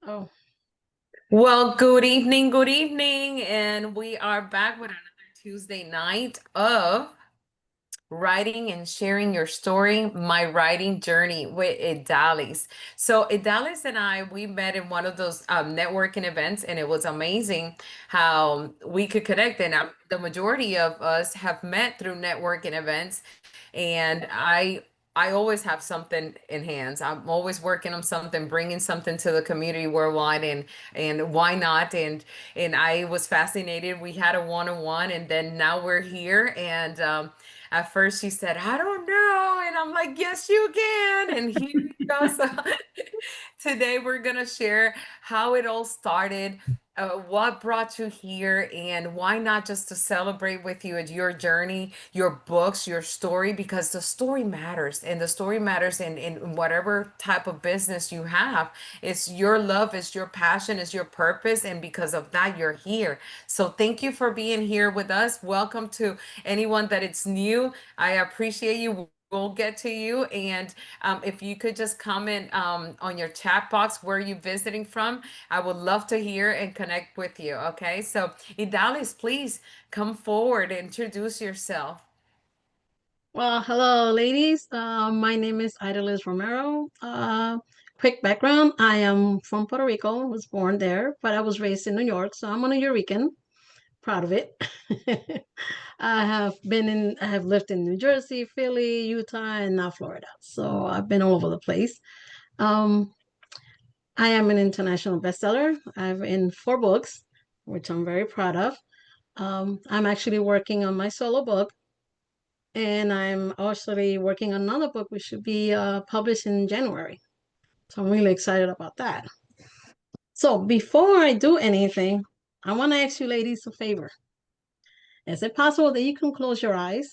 Oh, Well, good evening, and we are back with another Tuesday night of writing and sharing your story, my writing journey with Idalis. So Idalis and we met in one of those networking events, and it was amazing how we could connect. And the majority of us have met through networking events, and I always have something in hands. I'm always working on something, bringing something to the community worldwide, and why not? And I was fascinated. We had a one-on-one, and then now we're here. And at first she said, "I don't know," and I'm like, "Yes, you can." And here you go. So today we're gonna share how it all started, what brought you here, and why not just to celebrate with you at your journey, your books, your story, because the story matters, and the story matters in whatever type of business you have. It's your love, it's your passion, it's your purpose, and because of that, you're here. So thank you for being here with us. Welcome to anyone that it's new. I appreciate you. We'll get to you. And if you could just comment on your chat box where you're visiting from, I would love to hear and connect with you. Okay. So, Idalis, please come forward, introduce yourself. well, hello, ladies. My name is Idaliz Romero. Quick background: I am from Puerto Rico. Was born there, but I was raised in New York, so I'm a New Yorican. Proud of it. I have lived in New Jersey, Philly, Utah, and now Florida. So I've been all over the place. Um, I am an international bestseller. I've written 4 books, which I'm very proud of. I'm actually working on my solo book. And I'm actually working on another book which should be published in January. So I'm really excited about that. So before I do anything, I want to ask you ladies a favor. Is it possible that you can close your eyes?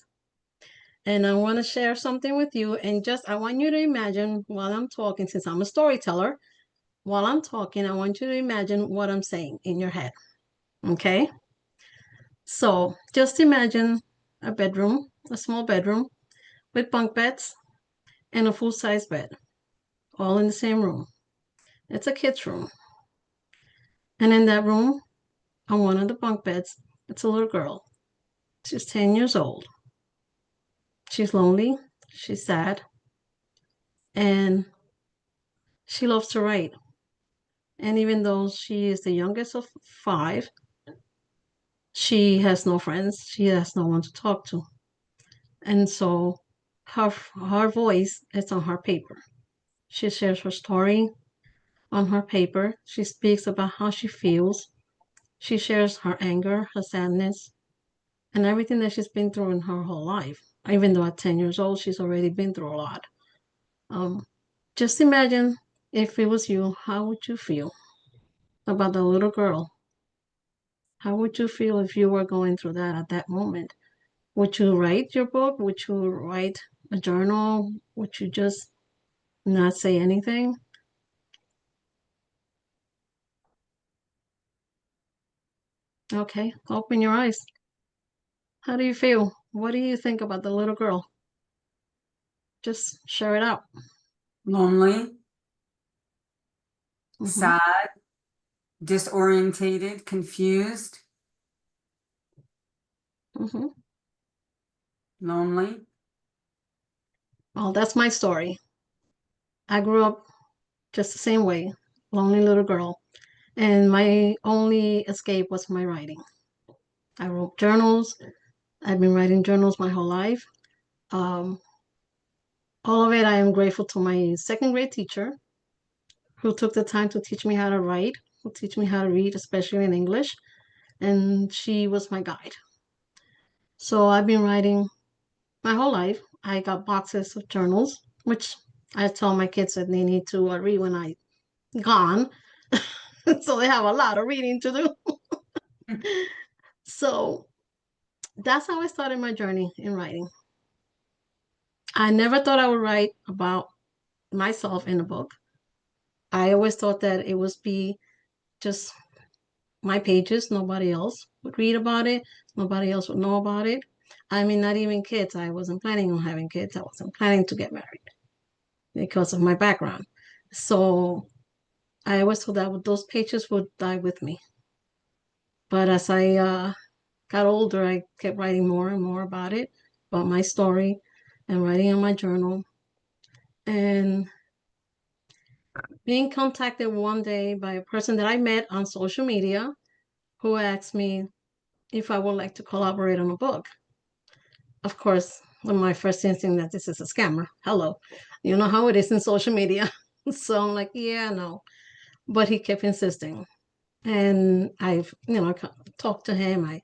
And I want to share something with you. And just, I want you to imagine while I'm talking, since I'm a storyteller, while I'm talking, I want you to imagine what I'm saying in your head. Okay? So just imagine a bedroom, a small bedroom with bunk beds and a full size bed, all in the same room. It's a kid's room. And in that room, on one of the bunk beds, it's a little girl. She's 10 years old. She's lonely. She's sad. And she loves to write. And even though she is the youngest of 5, she has no friends. She has no one to talk to. And so her voice is on her paper. She shares her story on her paper. She speaks about how she feels. She shares her anger, her sadness, and everything that she's been through in her whole life. Even though at 10 years old, she's already been through a lot. Um, just imagine if it was you, how would you feel about the little girl? How would you feel if you were going through that at that moment? Would you write your book? Would you write a journal? Would you just not say anything? Okay, open your eyes. How do you feel? What do you think about the little girl? Just share it out. Lonely, Hmm. sad, disorientated, confused, Hmm. lonely. Well, that's my story. I grew up just the same way, lonely little girl. And my only escape was my writing. I wrote journals. I've been writing journals my whole life. Um, all of it, I am grateful to my second grade teacher who took the time to teach me how to write, who teach me how to read, especially in English. And she was my guide. So I've been writing my whole life. I got boxes of journals, which I tell my kids that they need to read when I gone. So they have a lot of reading to do. So that's how I started my journey in writing. I never thought I would write about myself in a book. I always thought that it would be just my pages. Nobody else would read about it. Nobody else would know about it. I mean, not even kids. I wasn't planning on having kids. I wasn't planning to get married because of my background. So I always thought that those pages would die with me. But as I got older, I kept writing more and more about it, about my story, and writing in my journal. And being contacted one day by a person that I met on social media who asked me if I would like to collaborate on a book. Of course, my first instinct that this is a scammer. Hello. You know how it is in social media. So I'm like, yeah, no. But he kept insisting. And I've, talked to him.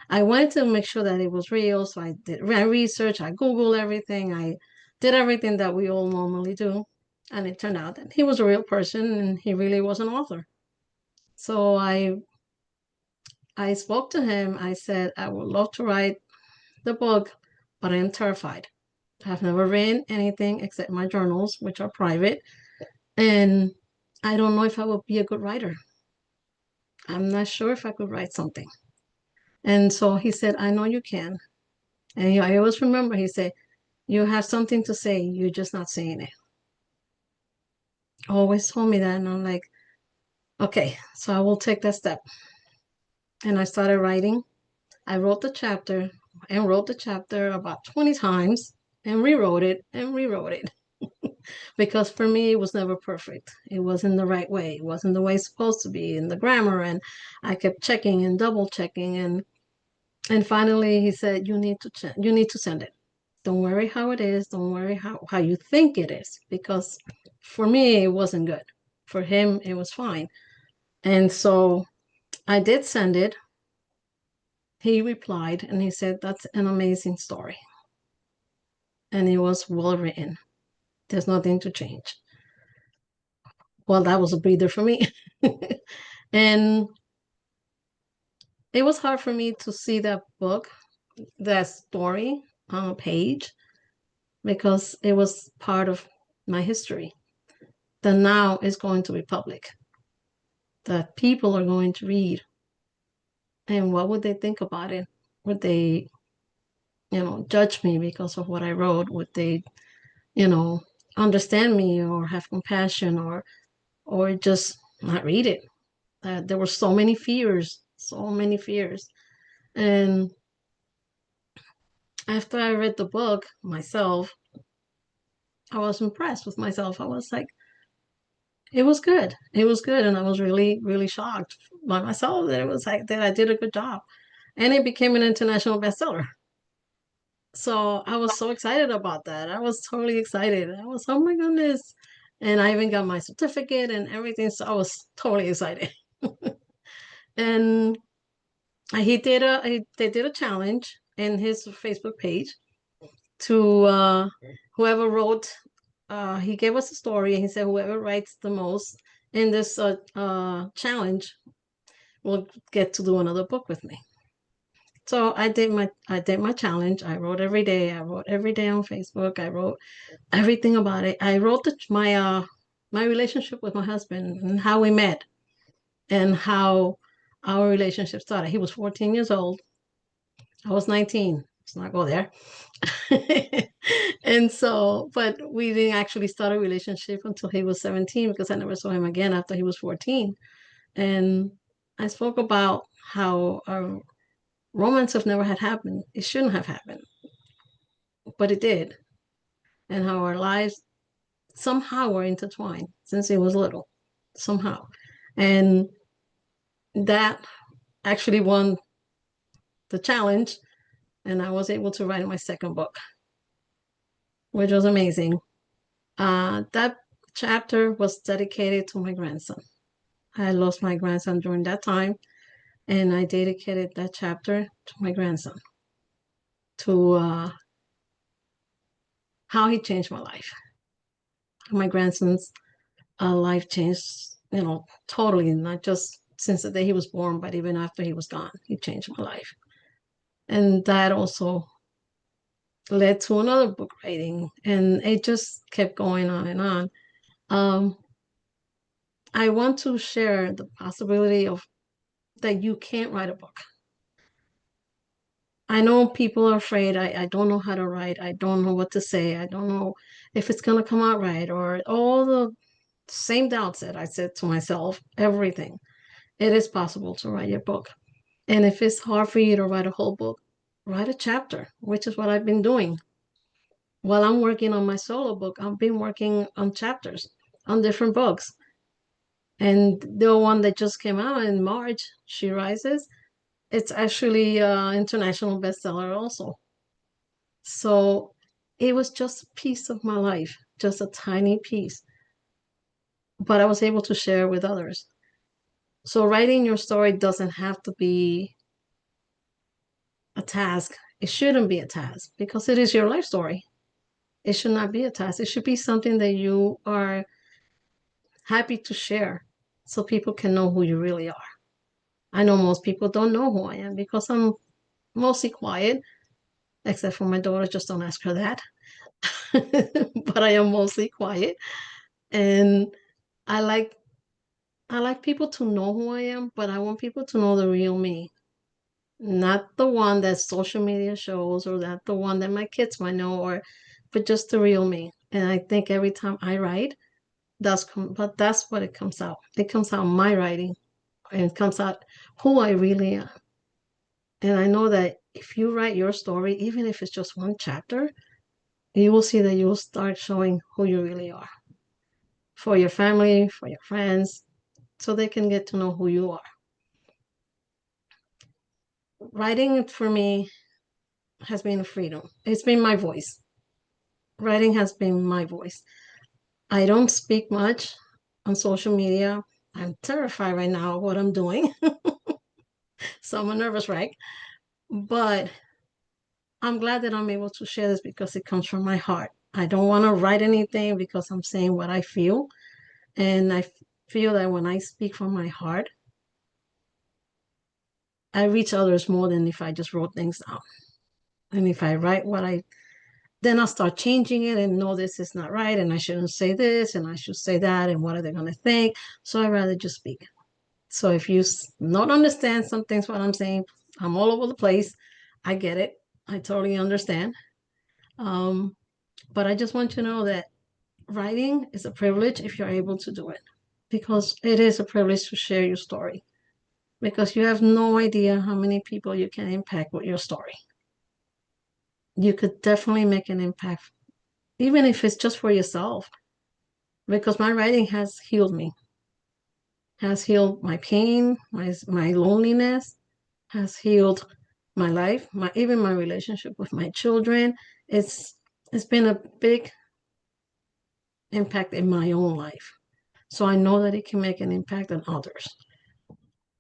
I wanted to make sure that it was real. So I did my research. I Googled everything. I did everything that we all normally do. And it turned out that he was a real person and he really was an author. So I spoke to him. I said, I would love to write the book, but I am terrified. I've never written anything except my journals, which are private. And I don't know if I will be a good writer. I'm not sure if I could write something. And so he said, I know you can. And I always remember he said, you have something to say, you're just not saying it. Always told me that. And I'm like, okay, so I will take that step. And I started writing. I wrote the chapter and wrote the chapter about 20 times and rewrote it and rewrote it. Because for me, it was never perfect. It wasn't the right way. It wasn't the way it's supposed to be in the grammar. And I kept checking and double checking. And finally, he said, you need to send it. Don't worry how it is. Don't worry how you think it is. Because for me, it wasn't good. For him, it was fine. And so I did send it. He replied and he said, that's an amazing story. And it was well written. There's nothing to change. Well, that was a breather for me. And it was hard for me to see that book, that story on a page, because it was part of my history that now is going to be public, that people are going to read. And what would they think about it? Would they, judge me because of what I wrote? Would they, you know, understand me or have compassion or just not read it? There were so many fears, so many fears. And after I read the book myself, I was impressed with myself. I was like, it was good. It was good. And I was really, really shocked by myself that it was like that I did a good job. And it became an international bestseller. So I was so excited about that. I was totally excited. I was, oh my goodness. And I even got my certificate and everything. So I was totally excited. And they did a challenge in his Facebook page to whoever wrote he gave us a story and he said whoever writes the most in this challenge will get to do another book with me. So I did my challenge. I wrote every day. I wrote every day on Facebook. I wrote everything about it. I wrote my relationship with my husband and how we met and how our relationship started. He was 14 years old. I was 19. Let's not go there. And so, but we didn't actually start a relationship until he was 17 because I never saw him again after he was 14. And I spoke about how our romance have never had happened. It shouldn't have happened, but it did. And how our lives somehow were intertwined since he was little, somehow. And that actually won the challenge. And I was able to write my second book, which was amazing. That chapter was dedicated to my grandson. I lost my grandson during that time, and I dedicated that chapter to my grandson, to how he changed my life. My grandson's life changed, totally, not just since the day he was born, but even after he was gone, he changed my life. And that also led to another book writing, and it just kept going on and on. Um, I want to share the possibility of that you can't write a book. I know people are afraid. I don't know how to write. I don't know what to say. I don't know if it's going to come out right or all the same doubts that I said to myself, everything. It is possible to write your book. And if it's hard for you to write a whole book, write a chapter, which is what I've been doing. While I'm working on my solo book, I've been working on chapters on different books. And the one that just came out in March, She Rises, it's actually an international bestseller also. So it was just a piece of my life, just a tiny piece, but I was able to share with others. So writing your story doesn't have to be a task. It shouldn't be a task because it is your life story. It should not be a task. It should be something that you are happy to share so people can know who you really are. I know most people don't know who I am because I'm mostly quiet, except for my daughter. Just don't ask her that. But I am mostly quiet. And I like I like people to know who I am, but I want people to know the real me. Not the one that social media shows or not the one that my kids might know or but just the real me. And I think every time I write, but that's what it comes out. It comes out my writing and it comes out who I really am. And I know that if you write your story, even if it's just one chapter, you will see that you will start showing who you really are for your family, for your friends, so they can get to know who you are. Writing for me has been a freedom. It's been my voice. Writing has been my voice. I don't speak much on social media. I'm terrified right now of what I'm doing. So I'm a nervous wreck. But I'm glad that I'm able to share this because it comes from my heart. I don't want to write anything because I'm saying what I feel. And I feel that when I speak from my heart, I reach others more than if I just wrote things down. And if I write then I'll start changing it and no, this is not right. And I shouldn't say this and I should say that. And what are they going to think? So I'd rather just speak. So if you not understand some things, what I'm saying, I'm all over the place. I get it. I totally understand. Um, but I just want you to know that writing is a privilege if you're able to do it because it is a privilege to share your story because you have no idea how many people you can impact with your story. You could definitely make an impact, even if it's just for yourself, because my writing has healed me, has healed my pain, my loneliness, has healed my life, even my relationship with my children. It's it's been a big impact in my own life. So I know that it can make an impact on others.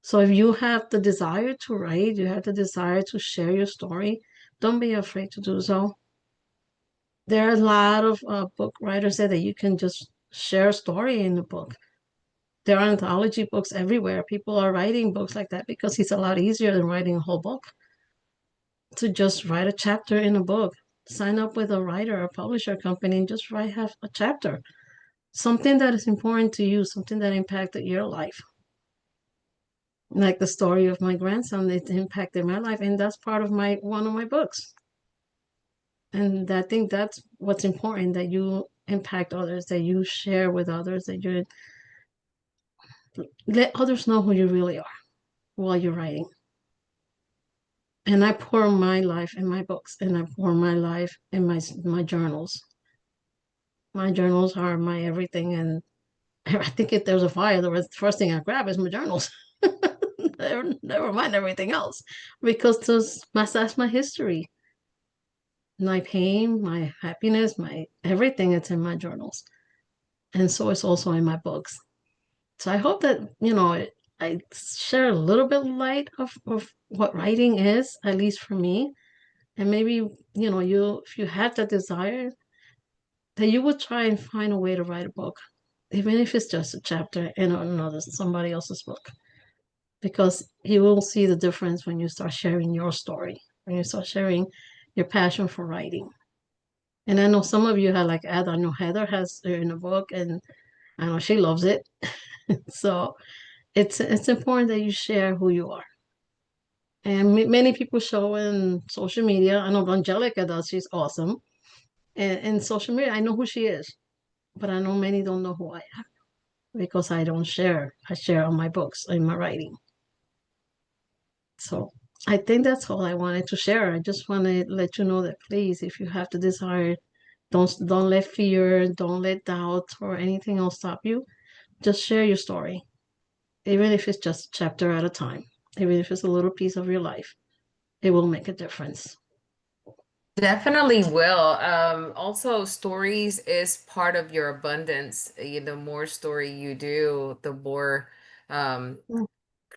So if you have the desire to write, you have the desire to share your story, don't be afraid to do so. There are a lot of book writers that you can just share a story in a book. There are anthology books everywhere. People are writing books like that because it's a lot easier than writing a whole book. To just write a chapter in a book, sign up with a writer or publisher company and just write half a chapter. Something that is important to you, something that impacted your life. Like the story of my grandson, it impacted my life, and that's part of my one of my books. And I think that's what's important, that you impact others, that you share with others, that you let others know who you really are while you're writing. And I pour my life in my books, and I pour my life in my journals. My journals are my everything, and I think if there's a fire, the first thing I grab is my journals. Never mind everything else, because that's my history, my pain, my happiness, my everything. It's in my journals, and so it's also in my books. So I hope that I share a little bit light of what writing is, at least for me, and maybe you if you have that desire, that you would try and find a way to write a book, even if it's just a chapter in another somebody else's book, because you will see the difference when you start sharing your story, when you start sharing your passion for writing. And I know some of you have like Heather. I know Heather has her in a book, and I know she loves it. So it's important that you share who you are. And many people show in social media. I know Blangelica does. She's awesome. And in social media, I know who she is, but I know many don't know who I am. because I don't share. I share on my books, in my writing. So I think that's all I wanted to share. I just want to let you know that please, if you have the desire, don't let fear, don't let doubt or anything else stop you. Just share your story, even if it's just a chapter at a time, even if it's a little piece of your life. It will make a difference. Definitely will. Also, stories is part of your abundance. The more story you do, the more um,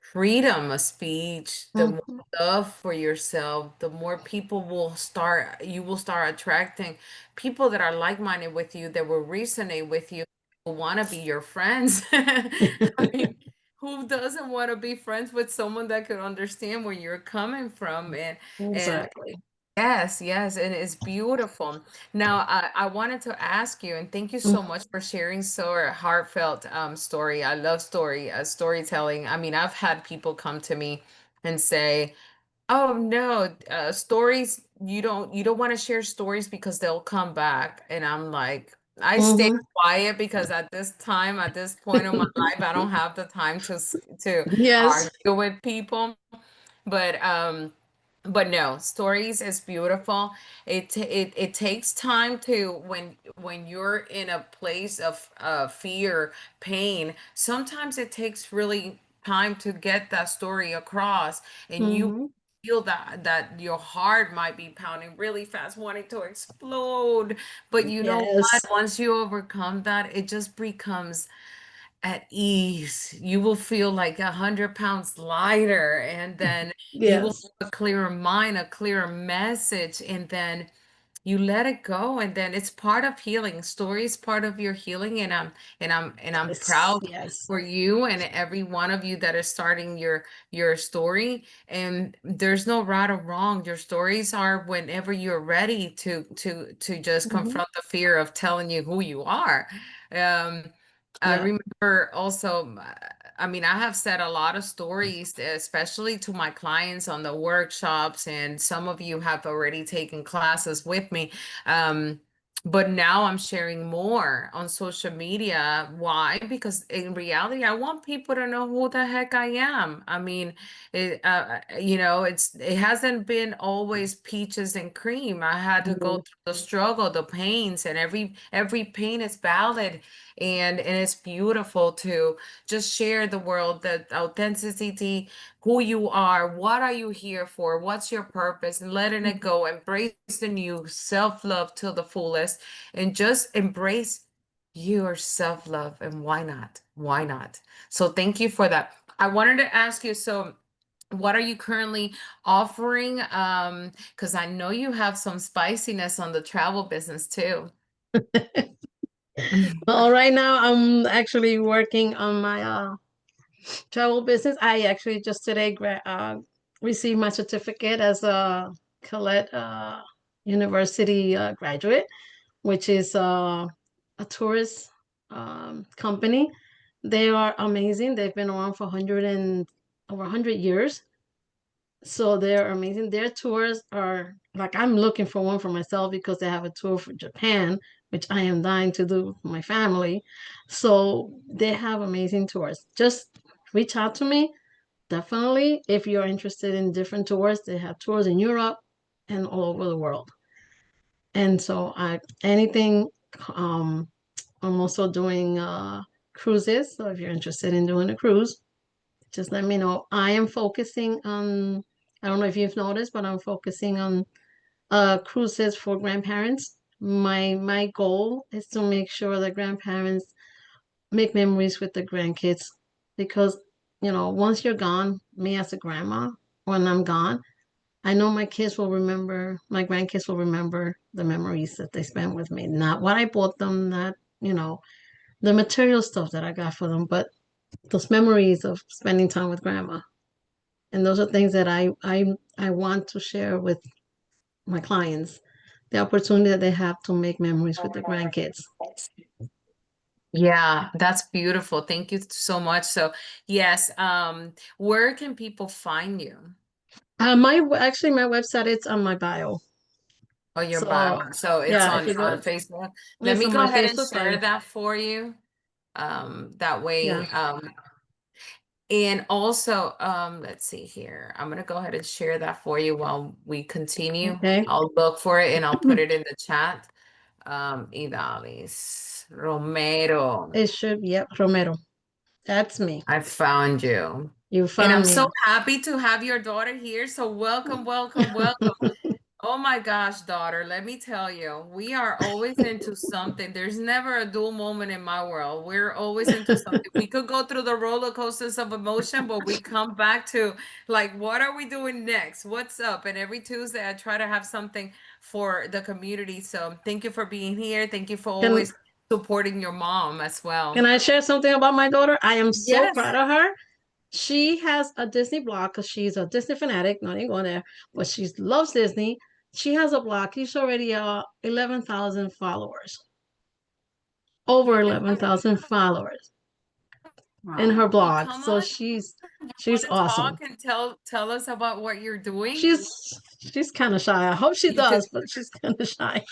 freedom of speech, the more Mhm. love for yourself, the more you will start attracting people that are like-minded with you, that will resonate with you, who want to be your friends. I mean, who doesn't want to be friends with someone that could understand where you're coming from? And Exactly. yes, yes, and it's beautiful. Now, I wanted to ask you, and thank you so much for sharing so heartfelt story. I love storytelling. I mean, I've had people come to me and say, "Oh no, stories, you don't want to share stories because they'll come back." And I'm like, I stay Mm-hmm. quiet because at this time, at this point in my life, I don't have the time to Yes. argue with people. But no, stories is beautiful. It takes time to when you're in a place of fear, pain. Sometimes it takes really time to get that story across, and you Mm-hmm. feel that your heart might be pounding really fast, wanting to explode. But you know what? Yes. Once you overcome that, it just becomes at ease. You will feel like 100 pounds lighter, and then you will Yes. have a clearer mind, a clearer message, and then you let it go, and then it's part of healing. Story is part of your healing, and I'm Yes. proud Yes. for you and every one of you that is starting your story. And there's no right or wrong. Your stories are whenever you're ready to just Mm-hmm. confront the fear of telling you who you are. Um, I Yeah. remember also, I mean, I have said a lot of stories, especially to my clients on the workshops, and some of you have already taken classes with me. Um, but now I'm sharing more on social media. Why? Because in reality, I want people to know who the heck I am. I mean, it hasn't been always peaches and cream. I had to go Mhm. through the struggle, the pains, and every pain is valid, and it's beautiful to just share the world, the authenticity, who you are, what are you here for, what's your purpose, and letting it go, embrace the new, self-love to the fullest, and just embrace your self-love. And why not? So thank you for that. I wanted to ask you, so what are you currently offering? Because I know you have some spiciness on the travel business too. Well, right now I'm actually working on my travel business. I actually just today received my certificate as a Colette University graduate, which is a tourist company. They are amazing. They've been around for 100 and over 100 years. So they're amazing. Their tours are like I'm looking for one for myself because they have a tour for Japan, which I am dying to do with my family. So they have amazing tours. Just reach out to me. Definitely, if you're interested in different tours, they have tours in Europe and all over the world. And so I anything um I'm also doing cruises. So if you're interested in doing a cruise, just let me know. I am focusing on, I don't know if you've noticed, but I'm focusing on cruises for grandparents. My goal is to make sure that grandparents make memories with the grandkids because, once you're gone, me as a grandma, when I'm gone, I know my grandkids will remember the memories that they spent with me. Not what I bought them, not, the material stuff that I got for them, but those memories of spending time with grandma. And those are things that I want to share with my clients, the opportunity that they have to make memories with their grandkids. Yeah, that's beautiful. Thank you so much. So, yes, where can people find you? My website it's on my bio. Oh, your So bio. So it's yeah, if on you go, Facebook. Let it's me on go my ahead and Facebook share page. that for you. That way, Yeah. and also, let's see here. I'm gonna go ahead and share that for you while we continue. Okay. I'll look for it and I'll put it in the chat. Idalis Romero. It should, yep, Romero. That's me. I found you. You And I'm found so me. happy to have your daughter here. So welcome, welcome, welcome. Oh my gosh, daughter, let me tell you, we are always into something. There's never a dull moment in my world. We're always into something. We could go through the roller coasters of emotion, but we come back to like, what are we doing next? What's up? And every Tuesday, I try to have something for the community. So thank you for being here. Thank you for Can always supporting your mom as can well. I share something about my daughter? I am so Yes. proud of her. She has a Disney blog because she's a Disney fanatic, not even going there, but she loves Disney. She has a blog. She's already 11,000 followers. Over 11,000 followers in her Wow. Well, blog. come So on. she's Want to awesome. talk and tell us about what you're doing? She's she's kind of shy. I hope she You could. does, but she's kind of shy.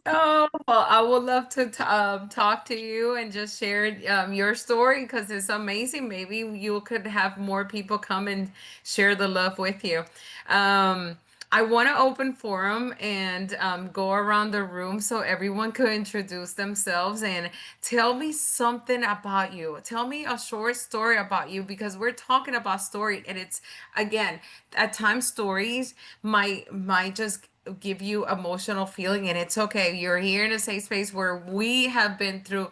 Oh, well, I would love to talk to you and just share your story because it's amazing. Maybe you could have more people come and share the love with you. Um, I want to open forum and go around the room so everyone could introduce themselves and tell me something about you. Tell me a short story about you because we're talking about story and it's again at times stories might just give you emotional feeling and it's okay. You're here in a safe space where we have been through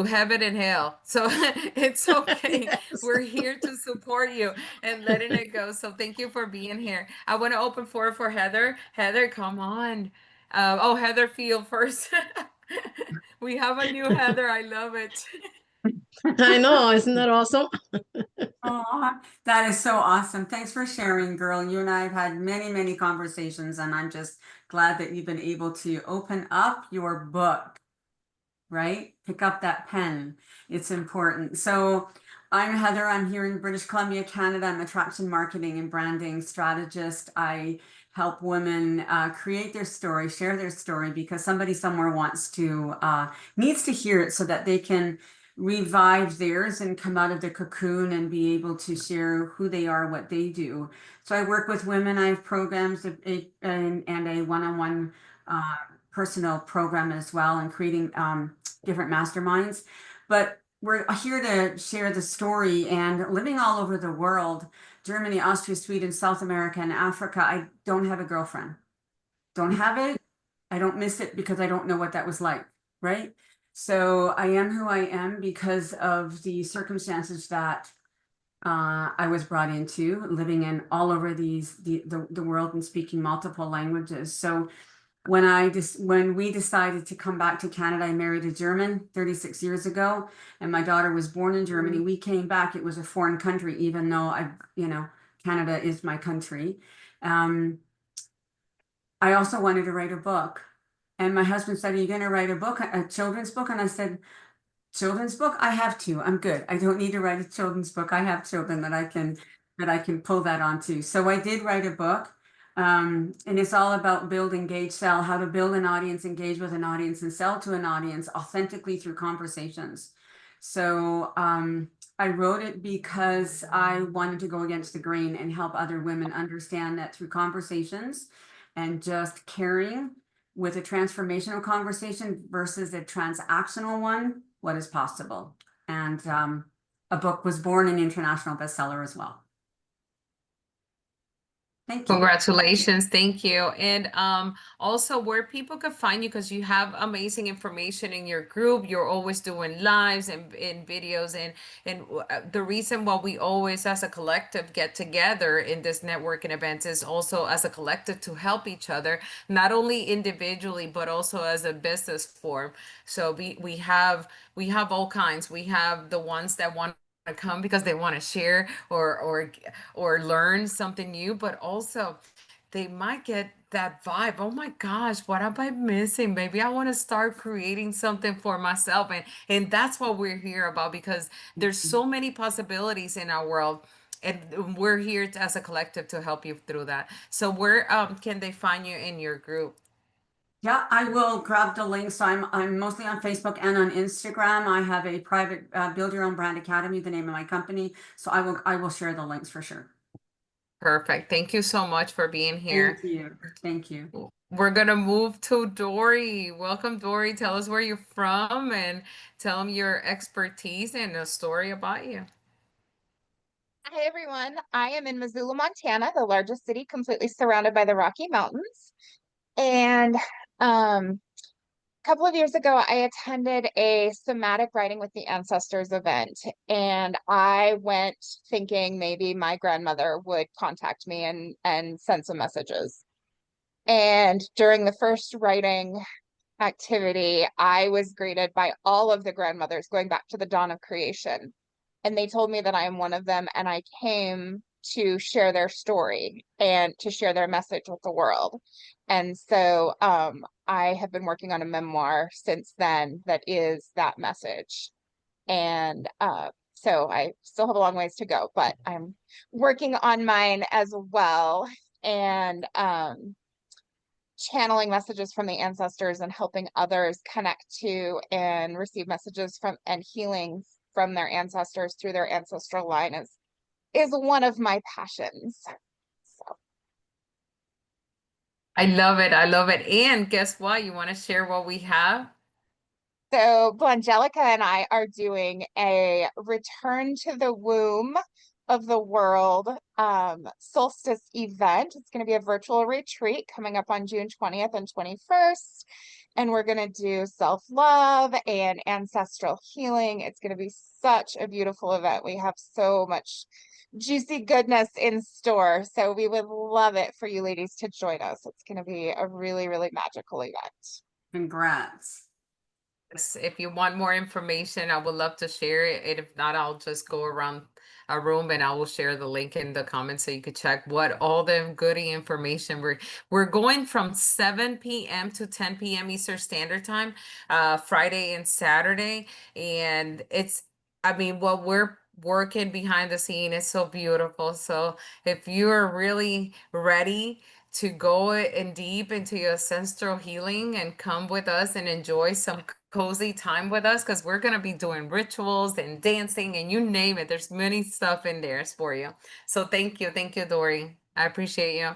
heaven and hell. So it's okay. Yes. We're here to support you and letting it go. So thank you for being here. I want to open for Heather. Heather, come on. Oh, Heather Field first. We have a new Heather. I love it. I know, isn't that awesome? Oh, that is so awesome. Thanks for sharing, girl. You and I have had many, many conversations, and I'm just glad that you've been able to open up your book, right? Pick up that pen. It's important. So I'm Heather. I'm here in British Columbia, Canada. I'm attraction marketing and branding strategist. I help women create their story, share their story, because somebody somewhere needs to hear it so that they can revive theirs and come out of the cocoon and be able to share who they are, what they do. So I work with women. I have programs and a one-on-one personal program as well, and creating different masterminds. But we're here to share the story and living all over the world, Germany, Austria, Sweden, South America, and Africa. I don't have a girlfriend. Don't have it. I don't miss it because I don't know what that was like, right? So I am who I am because of the circumstances that I was brought into, living in all over the world and speaking multiple languages. So when we decided to come back to Canada, I married a German 36 years ago, and my daughter was born in Germany. We came back. It was a foreign country, even though Canada is my country. I also wanted to write a book, and my husband said, "Are you going to write a book, a children's book?" And I said, "Children's book? I have two. I'm good. I don't need to write a children's book. I have children that I can pull that onto." So I did write a book. And it's all about build, engage, sell, how to build an audience, engage with an audience, and sell to an audience authentically through conversations. So I wrote it because I wanted to go against the grain and help other women understand that through conversations and just caring with a transformational conversation versus a transactional one, what is possible. And a book was born an international bestseller as well. Thank you. Congratulations. Thank you. And also where people could find you because you have amazing information in your group. You're always doing lives and videos and the reason why we always as a collective get together in this networking events is also as a collective to help each other, not only individually but also as a business form. So we have all kinds. We have the ones that want to come because they want to share or learn something new, but also they might get that vibe. Oh my gosh, what am I missing? Maybe I want to start creating something for myself. And that's what we're here about because there's so many possibilities in our world. And we're here as a collective to help you through that. So where can they find you in your group? Yeah, I will grab the links. I'm mostly on Facebook and on Instagram. I have a private Build Your Own Brand Academy, the name of my company. So I will share the links for sure. Perfect. Thank you so much for being here. Thank you. Thank you. We're gonna move to Dory. Welcome, Dory. Tell us where you're from and tell them your expertise and a story about you. Hi, everyone. I am in Missoula, Montana, the largest city completely surrounded by the Rocky Mountains. And a couple of years ago, I attended a somatic writing with the ancestors event, and I went thinking maybe my grandmother would contact me and send some messages. And during the first writing activity, I was greeted by all of the grandmothers going back to the dawn of creation. And they told me that I am one of them, and I came to share their story and to share their message with the world. And so I have been working on a memoir since then that is that message. And so I still have a long ways to go, but I'm working on mine as well. And channeling messages from the ancestors and helping others connect to and receive messages from and healing from their ancestors through their ancestral line is one of my passions. So I love it. I love it. And guess what? You want to share what we have? Blangelica and I are doing a return to the womb of the world solstice event. It's going to be a virtual retreat coming up on June 20th and 21st. And we're going to do self-love and ancestral healing. It's going to be such a beautiful event. We have so much juicy goodness in store. So we would love it for you ladies to join us. It's going to be a really, really magical event. Congrats. If you want more information, I would love to share it. And if not, I'll just go around a room and I will share the link in the comments so you could check what all the goody information. We're going from 7 p.m. to 10 p.m. Eastern Standard Time, Friday and Saturday. And I mean, what we're working behind the scene is so beautiful. So if you're really ready to go in deep into your ancestral healing and come with us and enjoy some cozy time with us, because we're going to be doing rituals and dancing and you name it. There's many stuff in there for you. So thank you. Thank you, Dory. I appreciate you.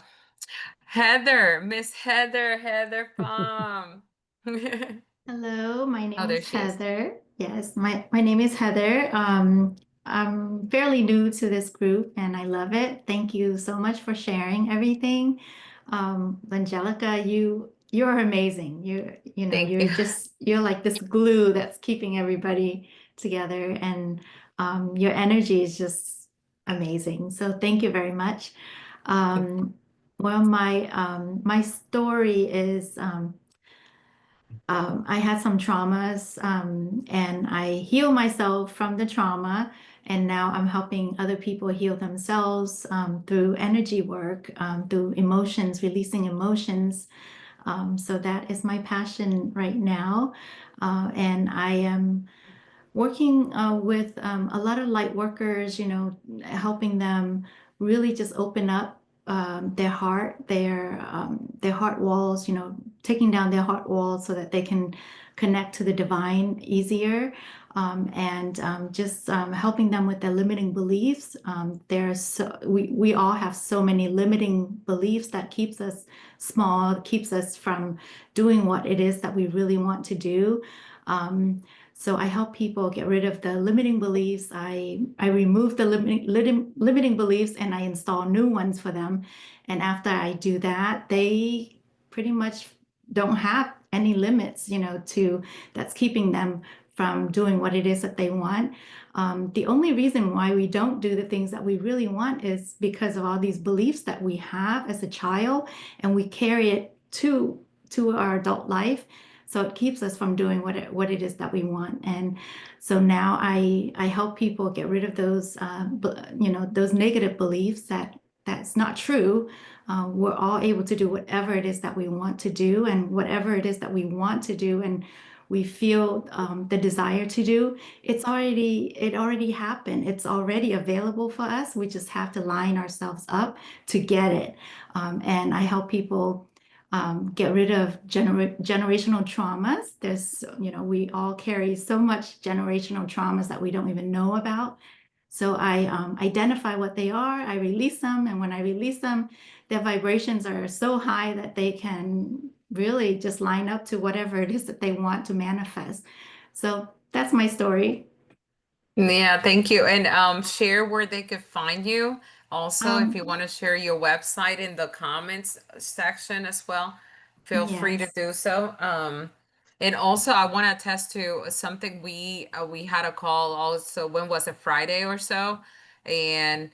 Heather, Miss Heather, Heather Palm. Hello, my name Oh, there is she is. Heather. Yes, my name is Heather. I'm fairly new to this group and I love it. Thank you so much for sharing everything. Angelica, you're amazing. Thank you. You're like this glue that's keeping everybody together, and your energy is just amazing. So thank you very much. Well, my story is I had some traumas, and I healed myself from the trauma. And now I'm helping other people heal themselves through energy work, through emotions, releasing emotions. So that is my passion right now. And I am working with a lot of light workers, helping them really just open up their heart walls, taking down their heart walls so that they can connect to the divine easier, and just helping them with their limiting beliefs. We all have so many limiting beliefs that keeps us small, keeps us from doing what it is that we really want to do. So I help people get rid of the limiting beliefs. I remove the limiting beliefs and I install new ones for them. And after I do that, they pretty much don't have any limits, that's keeping them from doing what it is that they want. The only reason why we don't do the things that we really want is because of all these beliefs that we have as a child, and we carry it to our adult life. So it keeps us from doing what it is that we want. And so now I help people get rid of those, those negative beliefs that's not true. We're all able to do whatever it is that we want to do, and whatever it is that we want to do, and we feel the desire to do, it already happened. It's already available for us. We just have to line ourselves up to get it. And I help people get rid of generational traumas. There's, we all carry so much generational traumas that we don't even know about. So I identify what they are, I release them, and when I release them, their vibrations are so high that they can really just line up to whatever it is that they want to manifest. So that's my story. Yeah, thank you. And share where they could find you. Also, if you Um, want to share your website in the comments section as well, feel free to yes. do so. And also I want to attest to something we had a call also, when was it, Friday or so? And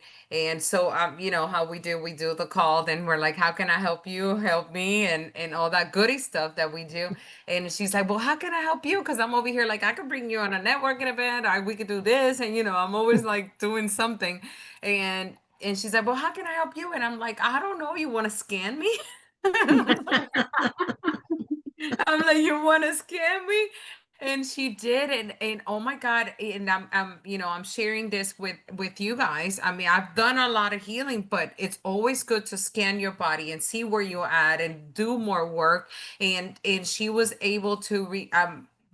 so you know how we do the call, then we're like, how can I help you? Help me, and all that goody stuff that we do. And she's like, well, how can I help you? Because I'm over here, like, I could bring you on a networking event, or we could do this. And, I'm always like doing something. And she's like, well, how can I help you? And I'm like, I don't know. You want to scan me? I'm like, you want to scam me? And she did, and oh my God, and I'm sharing this with you guys. I mean, I've done a lot of healing, but it's always good to scan your body and see where you're at and do more work. And she was able to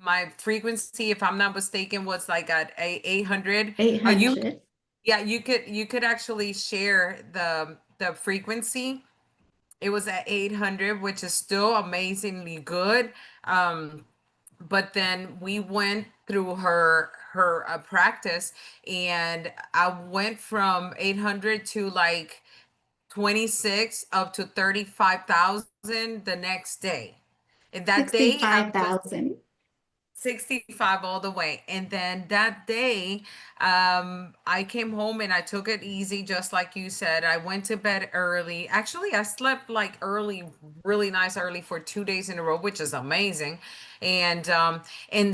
my frequency, if I'm not mistaken, was like at 800. You 800. Yeah, you could actually share the frequency. It was at 800, which is still amazingly good. Um, but then we went through her practice, and I went from 800 to like 26 up to 35,000 the next day. And that day I was 65,000. 65 all the way. And then that day, I came home and I took it easy, just like you said. I went to bed early. Actually, I slept like early, really nice early for 2 days in a row, which is amazing. And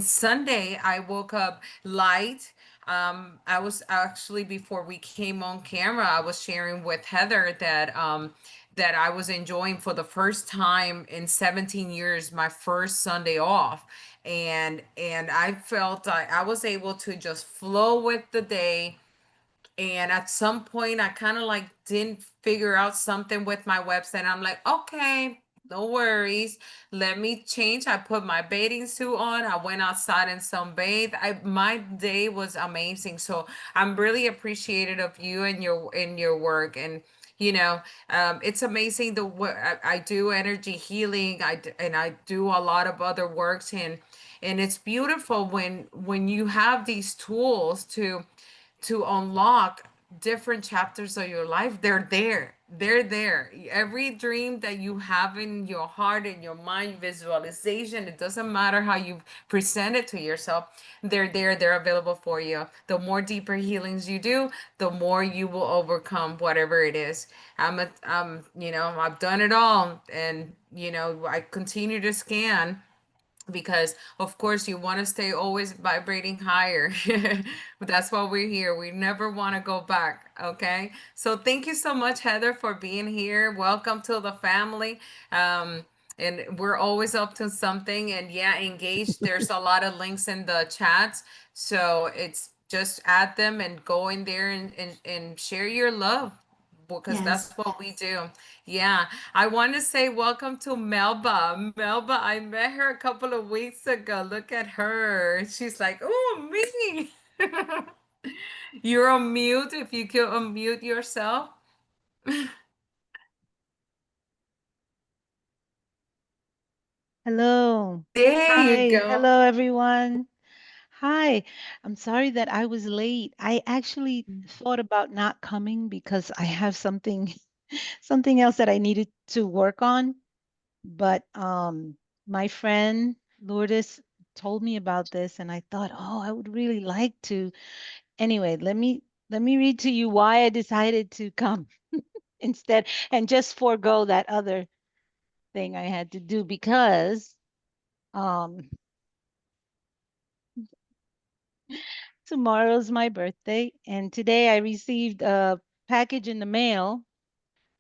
Sunday, I woke up light. I was actually, before we came on camera, I was sharing with Heather that I was enjoying for the first time in 17 years my first Sunday off. And I felt I was able to just flow with the day. And at some point, I kind of like didn't figure out something with my website. I'm like, okay, no worries. Let me change. I put my bathing suit on. I went outside and sunbathed. My day was amazing. So I'm really appreciative of you and your work. And it's amazing the what I do energy healing. And I do a lot of other works, and it's beautiful when you have these tools to unlock different chapters of your life. They're there. Every dream that you have in your heart, in your mind, visualization, it doesn't matter how you present it to yourself. They're there. They're available for you. The more deeper healings you do, the more you will overcome whatever it is. I've done it all, and I continue to scan, because of course you want to stay always vibrating higher. But that's why we're here. We never want to go back. Okay, so thank you so much, Heather, for being here. Welcome to the family. And we're always up to something. And yeah, engage. There's a lot of links in the chats, so it's just add them and go in there and share your love, because Yes. that's what we do. Yeah. I want to say welcome to Melba. Melba, I met her a couple of weeks ago. Look at her. She's like, oh, me. You're on mute. If you can unmute yourself. Hello. There you Hi. go. Hello, everyone. Hi. I'm sorry that I was late. I actually thought about not coming because I have something else that I needed to work on. But my friend Lourdes told me about this and I thought, oh, I would really like to. Anyway, let me read to you why I decided to come instead and just forego that other thing I had to do because um tomorrow's my birthday, and today I received a package in the mail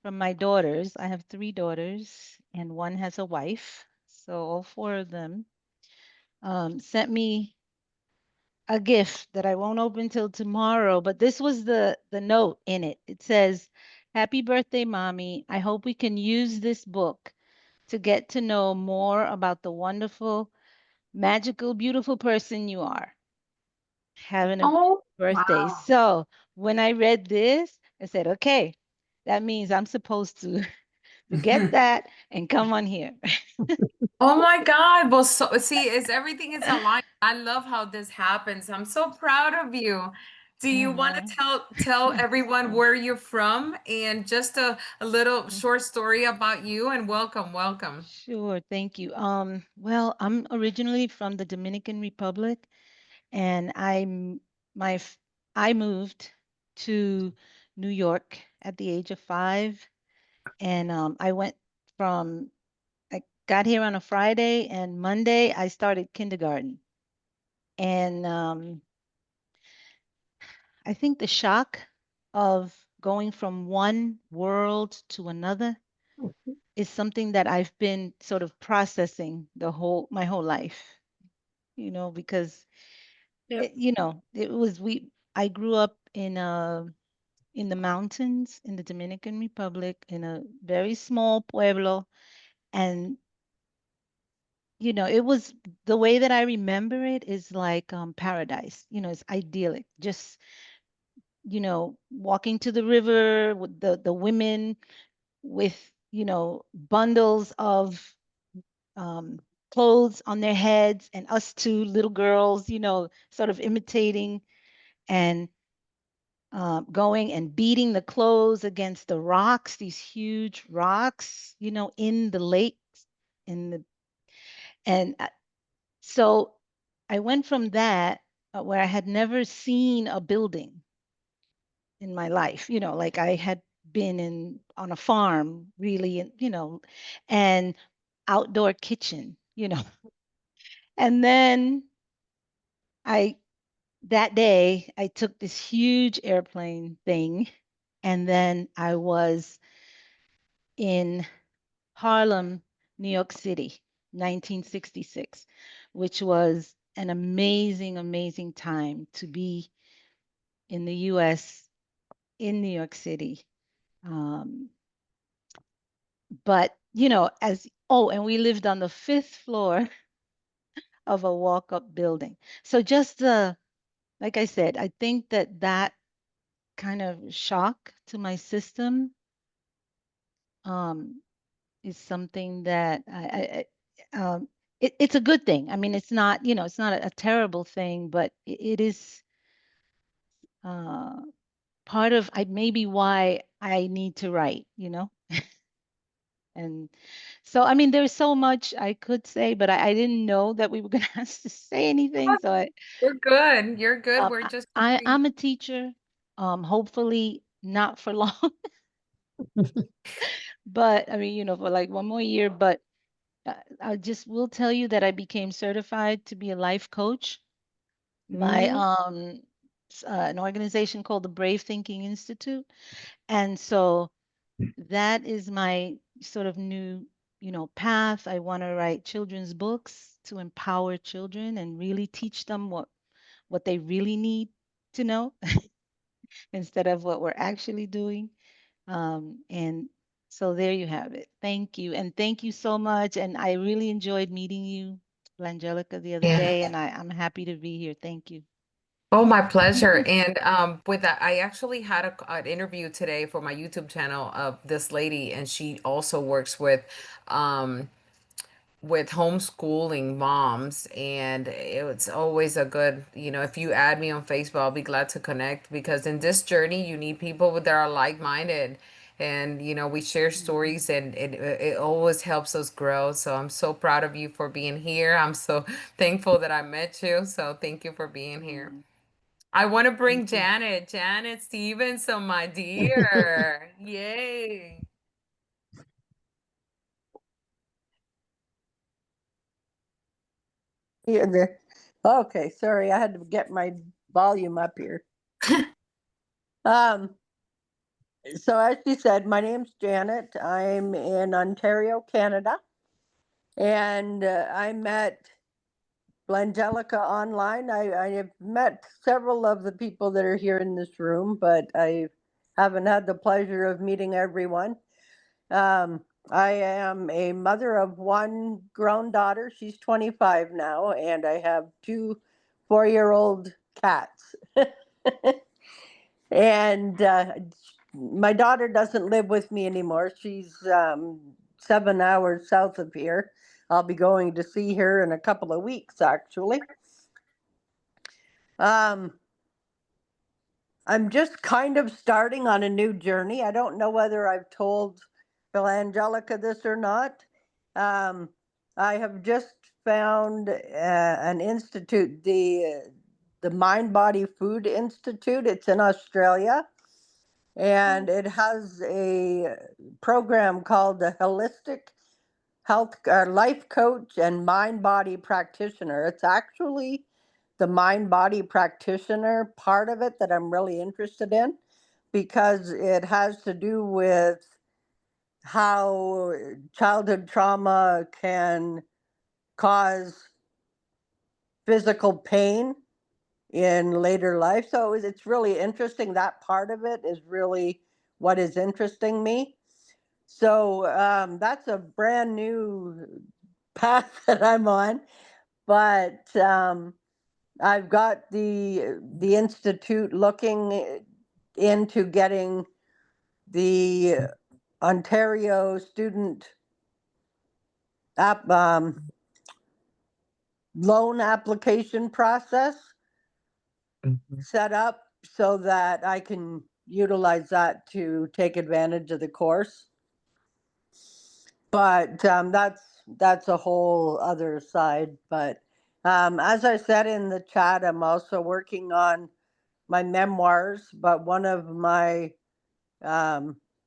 from my daughters. I have three daughters, and one has a wife. So all four of them sent me a gift that I won't open till tomorrow. But this was the note in it. It says, "Happy birthday, mommy. I hope we can use this book to get to know more about the wonderful, magical, beautiful person you are. Having a Oh, birthday. wow. So when I read this, I said, okay, that means I'm supposed to forget that and come on here. Oh my God. Well, so see, everything is aligned. I love how this happens. I'm so proud of you. Do you want to tell everyone where you're from and just a little short story about you, and welcome. Sure, thank you. Well, I'm originally from the Dominican Republic, and my I moved to New York at the age of 5, and I went from I got here on a Friday, and Monday I started kindergarten. And I think the shock of going from one world to another is something that I've been sort of processing my whole life, because Yep. it was I grew up in the mountains in the Dominican Republic in a very small pueblo, and it was the way that I remember it is like paradise. It's idyllic. Just walking to the river with the women with bundles of um, clothes on their heads, and us two little girls, sort of imitating and going and beating the clothes against the rocks, these huge rocks, in the lakes, in the and so I went from that, where I had never seen a building in my life, like I had been on a farm, really, and and outdoor kitchen, and then I that day I took this huge airplane thing, and then I was in Harlem, New York City, 1966, which was an amazing, amazing time to be in the US, in New York City. Um, but, and we lived on the 5th floor of a walk-up building. So just like I said, I think that kind of shock to my system um, is something that it's a good thing. I mean, it's not a terrible thing, but it is uh, part of maybe why I need to write. And so, I mean, there's so much I could say, but I didn't know that we were going to have to say anything. So You're good. You're good. We're just I'm a teacher, hopefully not for long, but I mean, for like one more year, but I just will tell you that I became certified to be a life coach by an organization called the Brave Thinking Institute. And so that is my sort of new, path. I want to write children's books to empower children and really teach them what they really need to know instead of what we're actually doing. And so there you have it. Thank you. And thank you so much. And I really enjoyed meeting you, Blangelica, the other Yeah. day, and I'm happy to be here. Thank you. Oh, my pleasure. And with that, I actually had an interview today for my YouTube channel of this lady, and she also works um, with homeschooling moms, and it's always a good, if you add me on Facebook, I'll be glad to connect, because in this journey you need people that are like-minded, and we share stories, and it always helps us grow. So I'm so proud of you for being here. I'm so thankful that I met you. So thank you for being here. I want to bring Janet Stevenson, my dear. Yay. Yeah, okay, sorry, I had to get my volume up here. Um, so as you said, my name's Janet. I'm in Ontario, Canada, and I met Blangelica online. I have met several of the people that are here in this room, but I haven't had the pleasure of meeting everyone. I am a mother of one grown daughter. She's 25 now, and I have two 4-year-old cats. And my daughter doesn't live with me anymore. She's 7 hours south of here. I'll be going to see her in a couple of weeks, actually. Um, I'm just kind of starting on a new journey. I don't know whether I've told Blangelica this or not. Um, I have just found an institute, the Mind Body Food Institute. It's in Australia, and it has a program called the Holistic Health Life Coach and Mind Body Practitioner. It's actually the mind body practitioner part of it that I'm really interested in, because it has to do with how childhood trauma can cause physical pain in later life. So it's really interesting. That part of it is really what is interesting me. So that's a brand new path that I'm on. But I've got the institute looking into getting the Ontario student loan application process set up so that I can utilize that to take advantage of the course. But that's a whole other side. But as I said in the chat, I'm also working on my memoirs. But one of my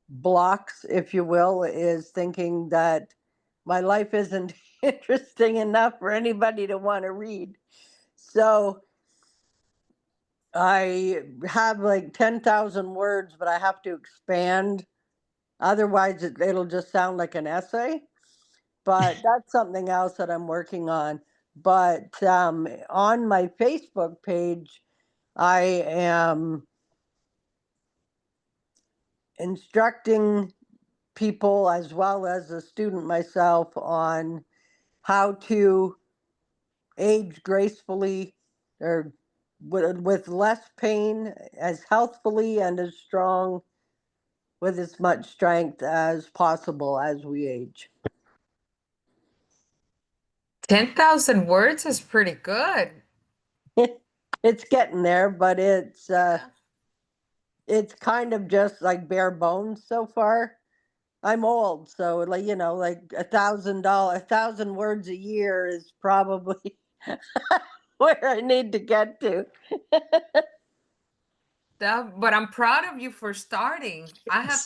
blocks, if you will, is thinking that my life isn't interesting enough for anybody to want to read. So I have like 10,000 words, but I have to expand. Otherwise, it'll just sound like an essay. But that's something else that I'm working on. But on my Facebook page, I am instructing people, as well as a student myself, on how to age gracefully, or with less pain, as healthfully and as strong, with as much strength as possible as we age. 10,000 words is pretty good. It's getting there, but it's kind of just like bare bones so far. I'm old, so like like $1,000 words a year is probably where I need to get to. But I'm proud of you for starting. I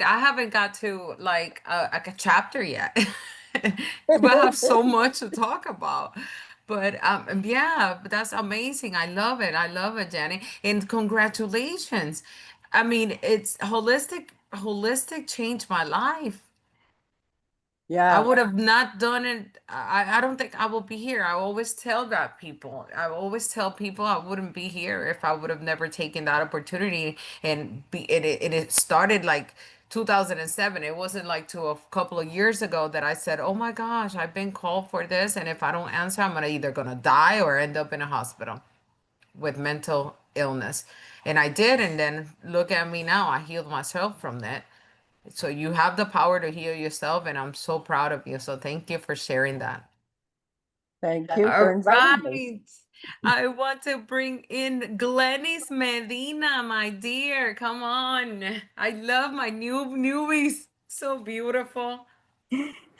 haven't got to like a chapter yet, but I have so much to talk about. But yeah, but that's amazing. I love it. I love it, Jenny. And congratulations. I mean, it's holistic changed my life. I Yeah, would have not done it. I don't think I will be here. I always tell that people. I always tell people I wouldn't be here if I would have never taken that opportunity. And it started like 2007. It wasn't like to a couple of years ago that I said, "Oh my gosh, I've been called for this, and if I don't answer, I'm either gonna die or end up in a hospital with mental illness." And I did, and then look at me now. I healed myself from that. So you have the power to heal yourself, and I'm so proud of you. So thank you for sharing that. thank you for All inviting me. right. I want to bring in Glenys Medina, my dear. Come on. I love my newbies. So beautiful.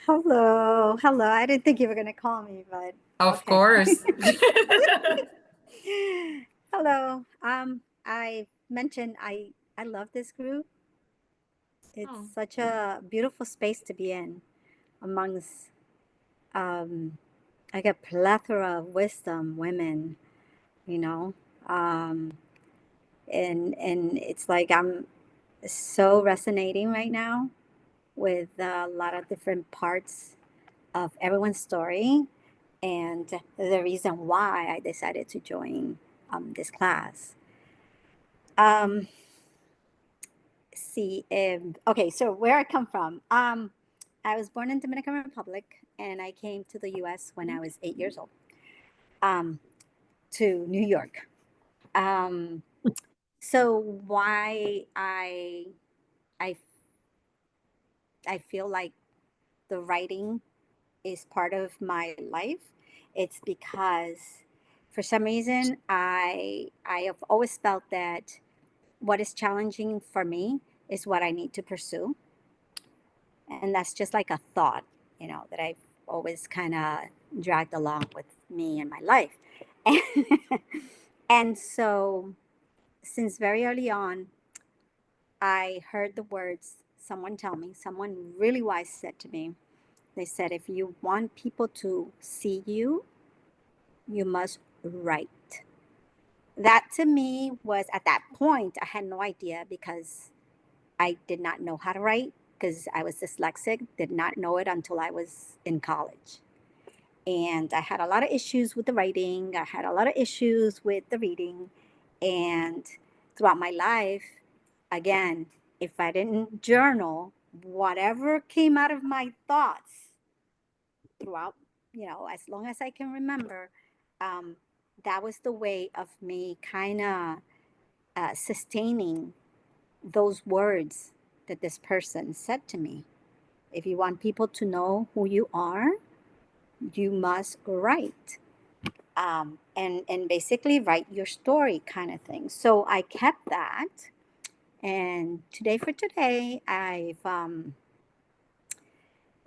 Hello, hello. I didn't think you were going to call me, but Of okay. course. Hello. I mentioned I love this group. It's Oh. such a beautiful space to be in, amongst like a plethora of wisdom women, you know. And it's like I'm so resonating right now with a lot of different parts of everyone's story, and the reason why I decided to join this class. Okay, so where I come from, I was born in Dominican Republic, and I came to the U.S. when I was 8 years old, to New York. Um, so why I I feel like the writing is part of my life. It's because for some reason I have always felt that what is challenging for me is what I need to pursue. And that's just like a thought, that I've always kind of dragged along with me in my life. And so since very early on, I heard the words someone tell me, someone really wise said to me, they said, if you want people to see you, you must write. That to me was, at that point, I had no idea because I did not know how to write because I was dyslexic, did not know it until I was in college. And I had a lot of issues with the writing. I had a lot of issues with the reading. And throughout my life, again, if I didn't journal, whatever came out of my thoughts throughout, as long as I can remember, um, that was the way of me kind of sustaining those words that this person said to me. If you want people to know who you are, you must write. And basically write your story kind of thing. So I kept that. And today for today,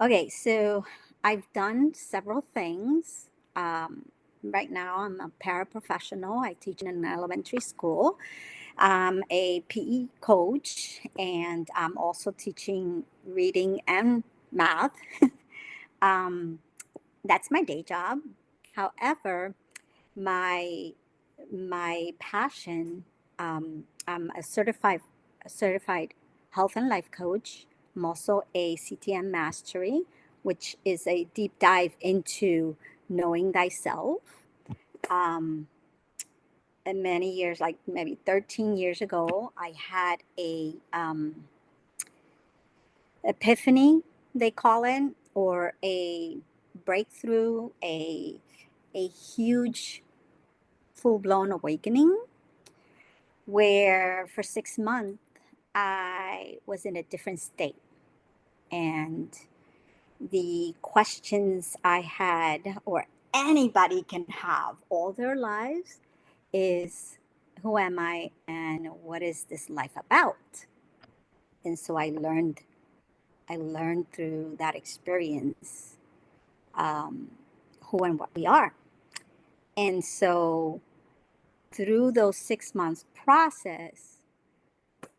okay, so I've done several things. Right now, I'm a paraprofessional. I teach in an elementary school. I'm a PE coach, and I'm also teaching reading and math. um, that's my day job. However, my my passion, I'm a certified health and life coach. I'm also a CTM mastery, which is a deep dive into knowing thyself. Um, and many years, like maybe 13 years ago, I had a epiphany, they call it, or a breakthrough, a huge full-blown awakening, where for 6 months I was in a different state. And the questions I had, or anybody can have all their lives, is who am I and what is this life about? And so I learned through that experience, who and what we are. And so through those 6 months process,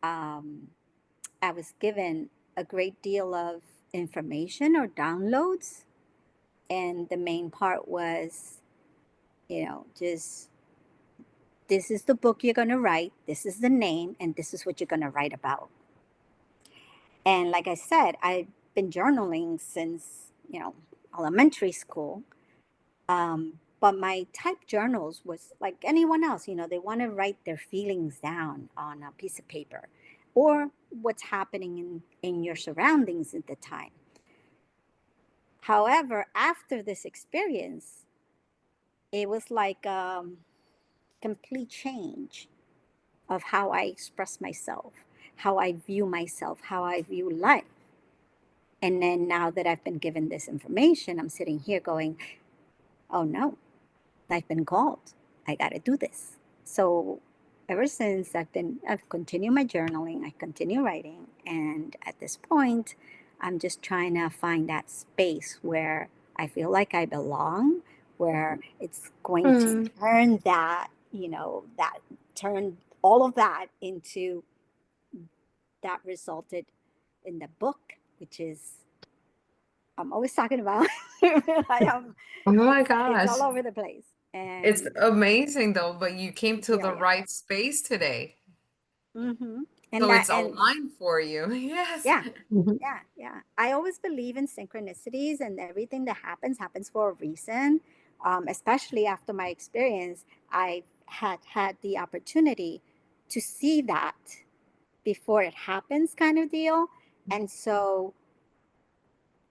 I was given a great deal of information or downloads. And the main part was, just this is the book you're going to write, this is the name, and this is what you're going to write about. And like I said, I've been journaling since, elementary school. But my type journals was like anyone else, they want to write their feelings down on a piece of paper or what's happening in your surroundings at the time. However, after this experience, it was like complete change of how I express myself, how I view myself, how I view life. And then now that I've been given this information, I'm sitting here going, oh no, I've been called. I got to do this. So ever since I've continued my journaling, I continue writing. And at this point, I'm just trying to find that space where I feel like I belong, where it's going to turn that, turn all of that into that resulted in the book, which is I'm always talking about. Oh my It's gosh. all over the place. It's And amazing though, but you came to the yeah. right space today. And So that it's and aligned for you. Yes. yeah, Mhm. yeah. I always believe in synchronicities, and everything that happens for a reason. Especially after my experience, I had the opportunity to see that before it happens, kind of deal. And so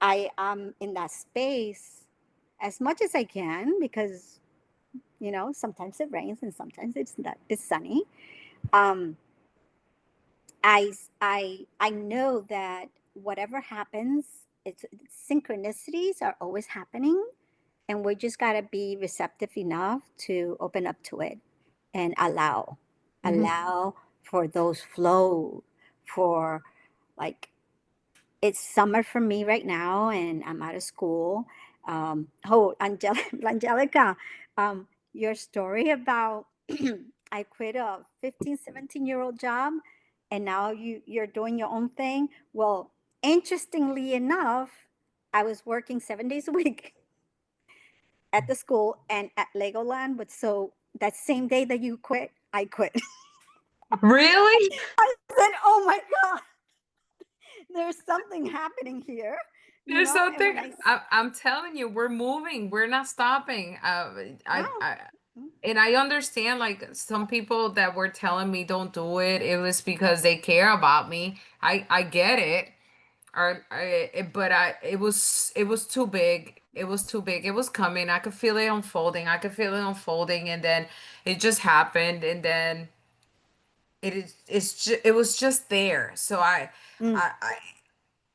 I am in that space as much as I can because, sometimes it rains and sometimes it's sunny. Um, I know that whatever happens, it's synchronicities are always happening, and we just gotta be receptive enough to open up to it and allow for those flow, for like it's summer for me right now, and I'm out of school. Angelica, your story about I quit a 15, 17-year-old job, and now you're doing your own thing. Well, interestingly enough, I was working 7 days a week at the school and at Legoland, but so that same day that you quit, I quit. Really? I said, "Oh my God, there's something happening here," There's And something. when I I'm telling you, we're moving. We're not stopping. wow, And I understand like some people that were telling me don't do it. It was because they care about me. I get it. But it was too big. It was too big. It was coming. I could feel it unfolding. I could feel it unfolding, and then it just happened, and then it was just there. So mm, I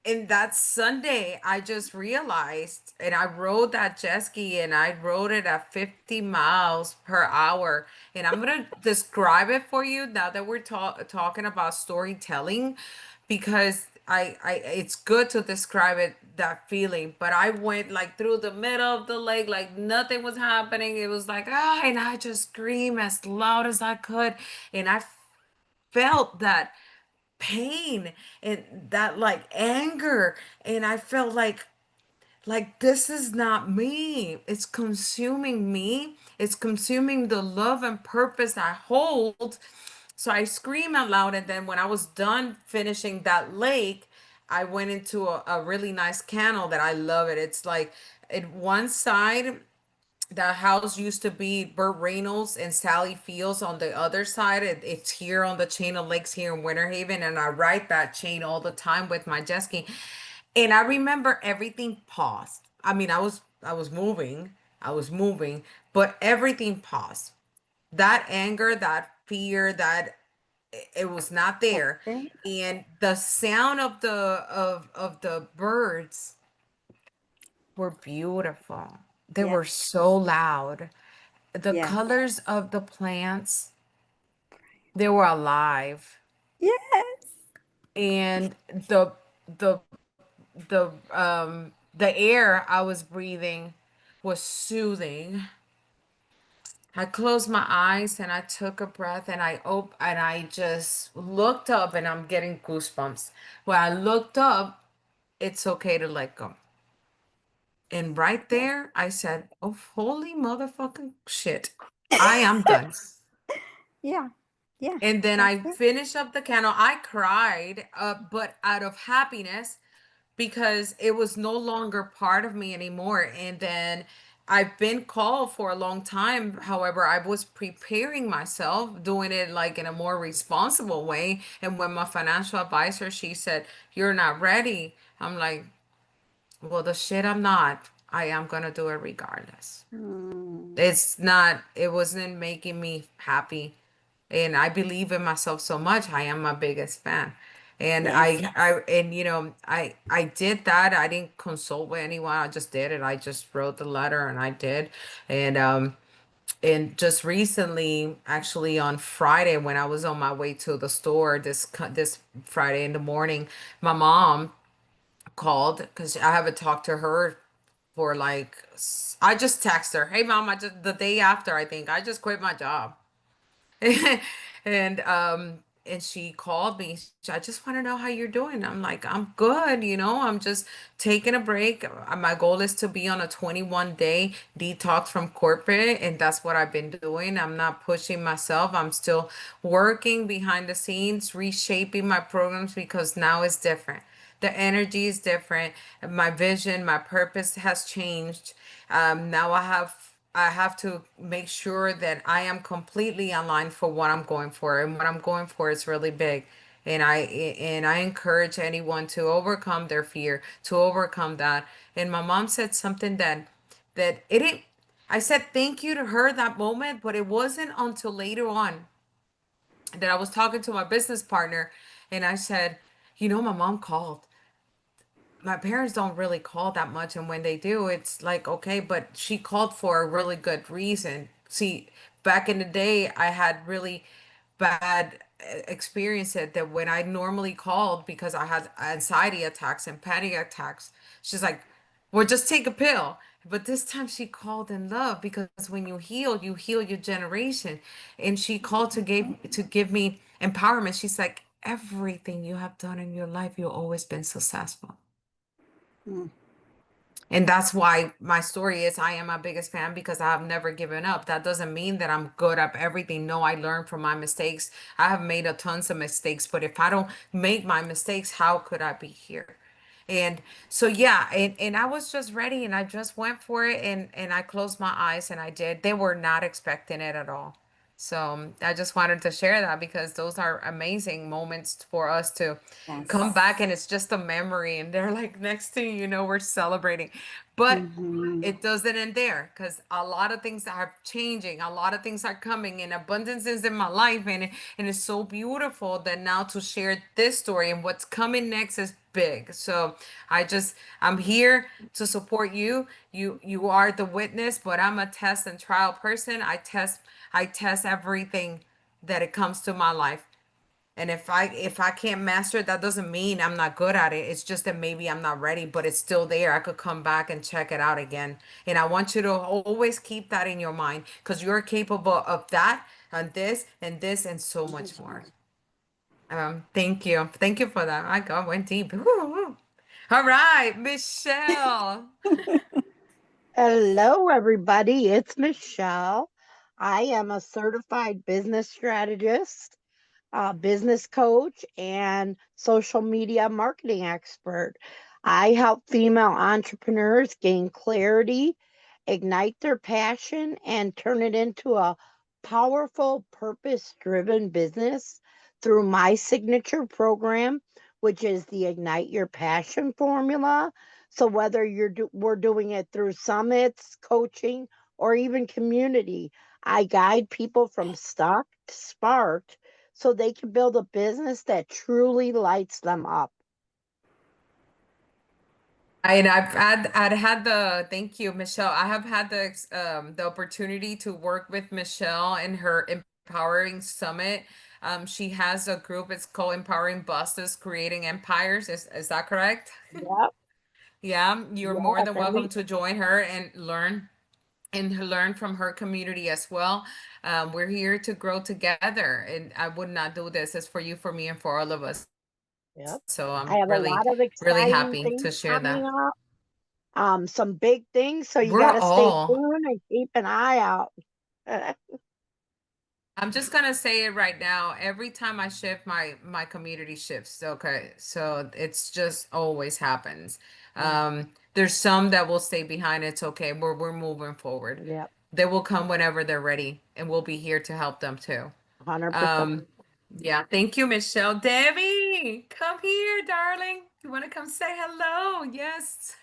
and that Sunday, I just realized, and I rode that jet ski, and I rode it at 50 miles per hour. And I'm gonna describe it for you now that we're talking about storytelling, because it's good to describe it, that feeling. But I went like through the middle of the lake, like nothing was happening. It was like and I just screamed as loud as I could, and I felt that pain and that like anger, and I felt like this is not me. It's consuming me. It's consuming the love and purpose I hold. So I screamed out loud, and then when I was done finishing that lake, I went into a really nice canal that I love it. It's like at one side, the house used to be Burt Reynolds and Sally Fields. On the other side, it's here on the chain of lakes here in Winter Haven, and I ride that chain all the time with my jet ski. And I remember everything paused. I mean, I was moving, but everything paused. That anger, that fear, that it was not that's there, it. and the sound of the birds were beautiful. They Yeah, were so loud. The yeah, colors of the plants, they were alive. yes, And the the air I was breathing was soothing. I closed my eyes and I took a breath, and I just looked up, and I'm getting goosebumps. When I looked up, it's okay to let go. And right yes, there, I said, "Oh, holy motherfucking shit. I am done." yeah, yeah. And then That's I it. finished up the candle. I cried, but out of happiness, because it was no longer part of me anymore. And then I've been called for a long time. However, I was preparing myself, doing it like in a more responsible way. And when my financial advisor, she said, "You're not ready." I'm like, well, the shit I'm not. I am gonna do it regardless. Mm, It's not, it wasn't making me happy. And I believe in myself so much. I am my biggest fan. And yes. I did that. I didn't consult with anyone. I just did it. I just wrote the letter and I did. And just recently, actually on Friday, when I was on my way to the store this Friday in the morning, my mom called because I haven't talked to her for like I just text her, "Hey mom, I just the day after, I think I just quit my job." and and she called me. "I just want to know how you're doing." I'm like, "I'm good, I'm just taking a break. My goal is to be on a 21-day detox from corporate, and that's what I've been doing. I'm not pushing myself. I'm still working behind the scenes, reshaping my programs, because now it's different. The energy is different. My vision, my purpose has changed. Now I have to make sure that I am completely aligned for what I'm going for. And what I'm going for is really big. And I encourage anyone to overcome their fear, to overcome that. And my mom said something that it didn't, I said thank you to her that moment, but it wasn't until later on that I was talking to my business partner and I said, you know, my mom called. My parents don't really call that much, and when they do, it's like, okay, but she called for a really good reason. See, back in the day, I had really bad experience that when I normally called because I had anxiety attacks and panic attacks, she's like, well, just take a pill. But this time she called in love, because when you heal your generation. And she called to give me empowerment. She's like, everything you have done in your life, you've always been successful. Mm. And that's why my story is I am my biggest fan, because I have never given up. That doesn't mean that I'm good at everything. No, I learn from my mistakes. I have made a tons of mistakes, but if I don't make my mistakes, how could I be here? And so yeah, and I was just ready and I just went for it, and I closed my eyes and I did. They were not expecting it at all. So I just wanted to share that, because those are amazing moments for us to come Yes. back, and it's just a memory, and they're like next thing you know, we're celebrating. But Mm-hmm. it doesn't end there, because a lot of things are changing, a lot of things are coming, and abundance is in my life, and it's so beautiful that now to share this story and what's coming next is big. So I'm here to support you. You are the witness, but I'm a test and trial person. I test everything that it comes to my life. And if I can't master it, that doesn't mean I'm not good at it. It's just that maybe I'm not ready, but it's still there. I could come back and check it out again. And I want you to always keep that in your mind, because you're capable of that and this and so much more. Thank you. Thank you for that. My God, went deep. Woo. All right, Michelle. Hello, everybody. It's Michelle. I am a certified business strategist, business coach, and social media marketing expert. I help female entrepreneurs gain clarity, ignite their passion, and turn it into a powerful, purpose driven business through my signature program, which is the Ignite Your Passion formula. So, whether we're doing it through summits, coaching, or even community, I guide people from stuck to sparked so they can build a business that truly lights them up. And I'd had the thank you, Michelle. I have had the opportunity to work with Michelle in her Empowering Summit. She has a group. It's called Empowering Bosses Creating Empires. Is that correct? Yep, Yeah, you're more yes, than and welcome we to join her and learn from her community as well. We're here to grow together, and I would not do this. It's for you, for me, and for all of us. yep. So I I'm have a really, lot of really exciting happy things to share coming that. up. Some big things, so you We're got to stay all tuned and keep an eye out. I'm just gonna say it right now. Every time I shift, my community shifts. Okay, so it's just always happens. There's some that will stay behind. It's okay. We're moving forward. Yep, They will come whenever they're ready, and we'll be here to help them too. 100%. Um, yeah. Thank you, Michelle. Debbie, come here, darling. You want to come say hello? Yes.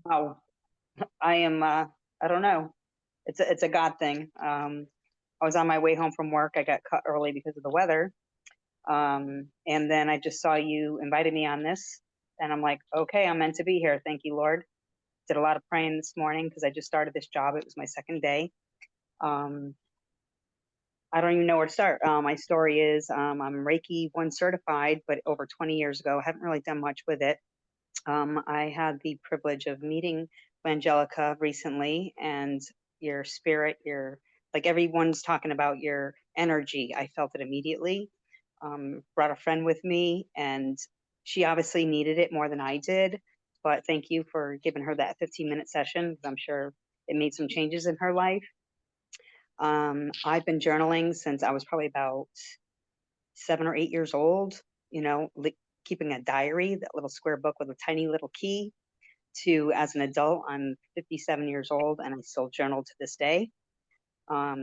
Wow. I am, I don't know. It's a God thing. I was on my way home from work. I got cut early because of the weather. And then I just saw you invited me on this, and I'm like, okay, I'm meant to be here. Thank you, Lord. Did a lot of praying this morning because I just started this job. It was my second day. Um, I don't even know where to start. My story is, I'm Reiki 1 certified, but over 20 years ago, I haven't really done much with it. I had the privilege of meeting Blangelica recently, and your spirit, like everyone's talking about your energy. I felt it immediately. Brought a friend with me, and she obviously needed it more than I did. But thank you for giving her that 15-minute session. I'm sure it made some changes in her life. I've been journaling since I was probably about 7 or 8 years old, you know, keeping a diary, that little square book with a tiny little key, to as an adult, I'm 57 years old and I still journal to this day.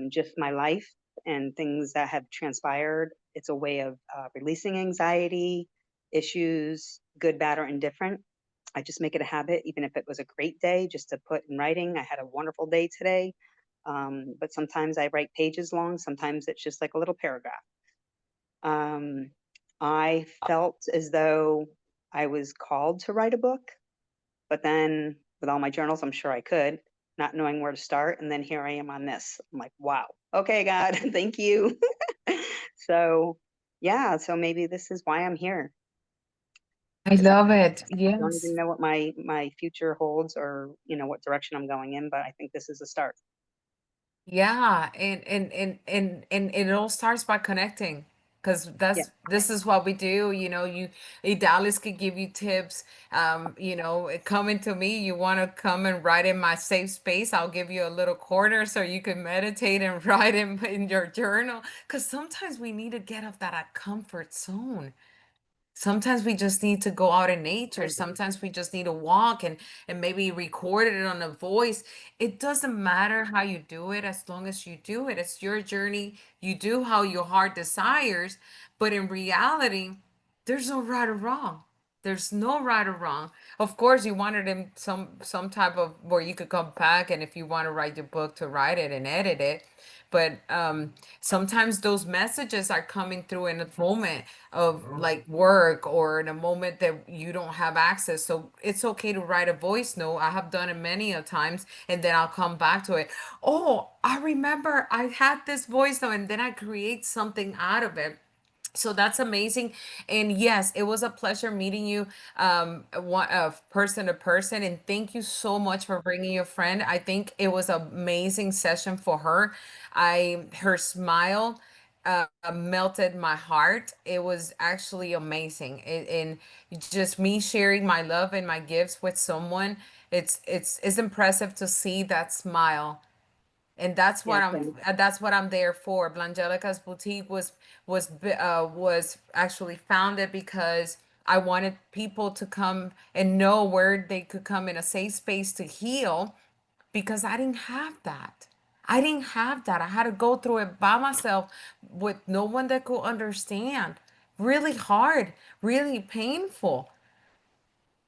Just my life. and things that have transpired. It's a way of releasing anxiety, issues, good, bad, or indifferent. I just make it a habit, even if it was a great day, just to put in writing, I had a wonderful day today. But sometimes I write pages long, sometimes it's just like a little paragraph. I felt as though I was called to write a book, but then with all my journals, I'm sure I could, not knowing where to start. And then here I am on this. I'm like, wow, okay, God, thank you. So yeah, so maybe this is why I'm here. I love it. I don't Yes. even know what my future holds or, what direction I'm going in, but I think this is a start. Yeah, and it all starts by connecting, because Yeah. this is what we do. Idalis could give you tips. Coming to me, you want to come and write in my safe space. I'll give you a little corner so you can meditate and write in your journal. Because sometimes we need to get off that comfort zone. Sometimes we just need to go out in nature. Sometimes we just need to walk and maybe record it on a voice. It doesn't matter how you do it as long as you do it. It's your journey. You do how your heart desires. But in reality, there's no right or wrong. There's no right or wrong. Of course, you wanted in some type of where you could come back, and if you want to write your book, to write it and edit it. But sometimes those messages are coming through in a moment of like work, or in a moment that you don't have access. So it's okay to write a voice note. I have done it many a times, and then I'll come back to it. Oh, I remember I had this voice note, and then I create something out of it. So that's amazing. And yes, it was a pleasure meeting you, person to person. And thank you so much for bringing your friend. I think it was an amazing session for her. Her smile melted my heart. It was actually amazing. And just me sharing my love and my gifts with someone, it's impressive to see that smile. And that's Yeah, what I'm there for. Blangelikas Boutique was actually founded because I wanted people to come and know where they could come in a safe space to heal, because I didn't have that. I didn't have that. I had to go through it by myself with no one that could understand. Really hard, really painful.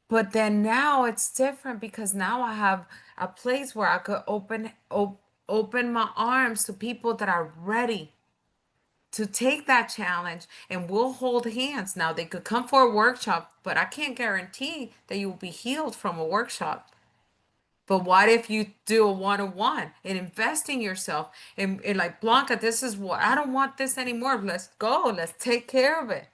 But then now it's different, because now I have a place where I could open my arms to people that are ready to take that challenge, and we'll hold hands. Now they could come for a workshop, but I can't guarantee that you will be healed from a workshop. But what if you do a one-on-one and invest in yourself, and like, Blanca, this is what I don't want this anymore. Let's go. Let's take care of it.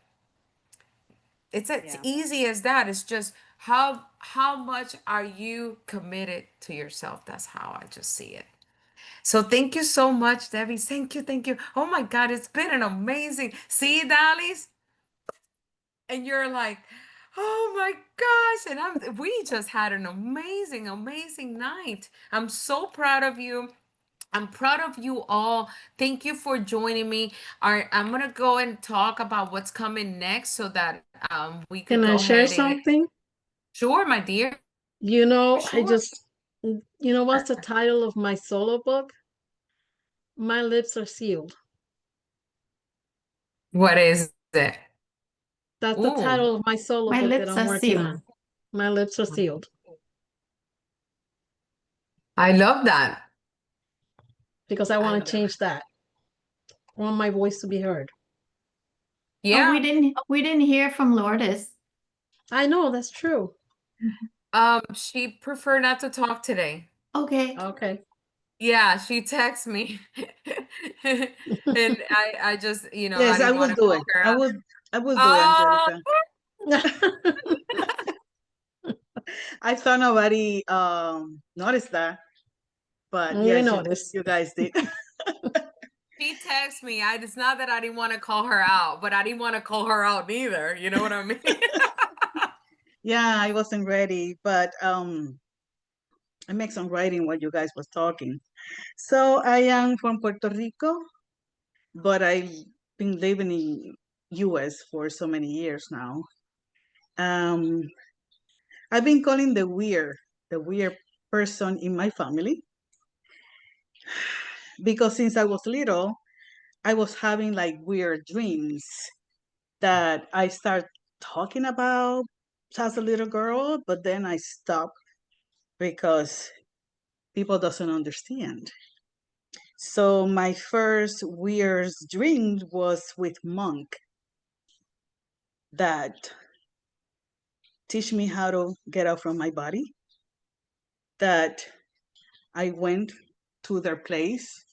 It's as Yeah. easy as that. It's just how much are you committed to yourself? That's how I just see it. So thank you so much, Debbie. Thank you, thank you. Oh my God, it's been an amazing. See, Idalis? And you're like, oh my gosh. And we just had an amazing, amazing night. I'm so proud of you. I'm proud of you all. Thank you for joining me. All right, I'm gonna go and talk about what's coming next, so that we could Can I go share ahead and. something? Sure, my dear. I Sure. just, what's the title of my solo book? My lips are sealed. What is it? That's the Ooh, title of my solo My book that lips I'm are working sealed. on. My lips are sealed I love that. because I I want love to that. change that. I want my voice to be heard. Oh, Yeah. we didn't hear from Lourdes. I know that's true. She preferred not to talk today. Okay. Okay. Yeah, she texted me. And I just, I Yes, I didn't want will to do call it. her I out. will. I will do it, Oh, Angelica. I thought nobody noticed that, but You yes, notice. you guys did. she texted me. It's not that I didn't want to call her out, but I didn't want to call her out neither. You know what I mean? Yeah, I wasn't ready, but I make some writing while you guys was talking. So I am from Puerto Rico, but I've been living in US for so many years now. Um, I've been calling the weird person in my family, because since I was little, I was having like weird dreams that I start talking about as a little girl, but then I stopped because people doesn't understand. So my first weird dream was with monk that teach me how to get out from my body, that I went to their place,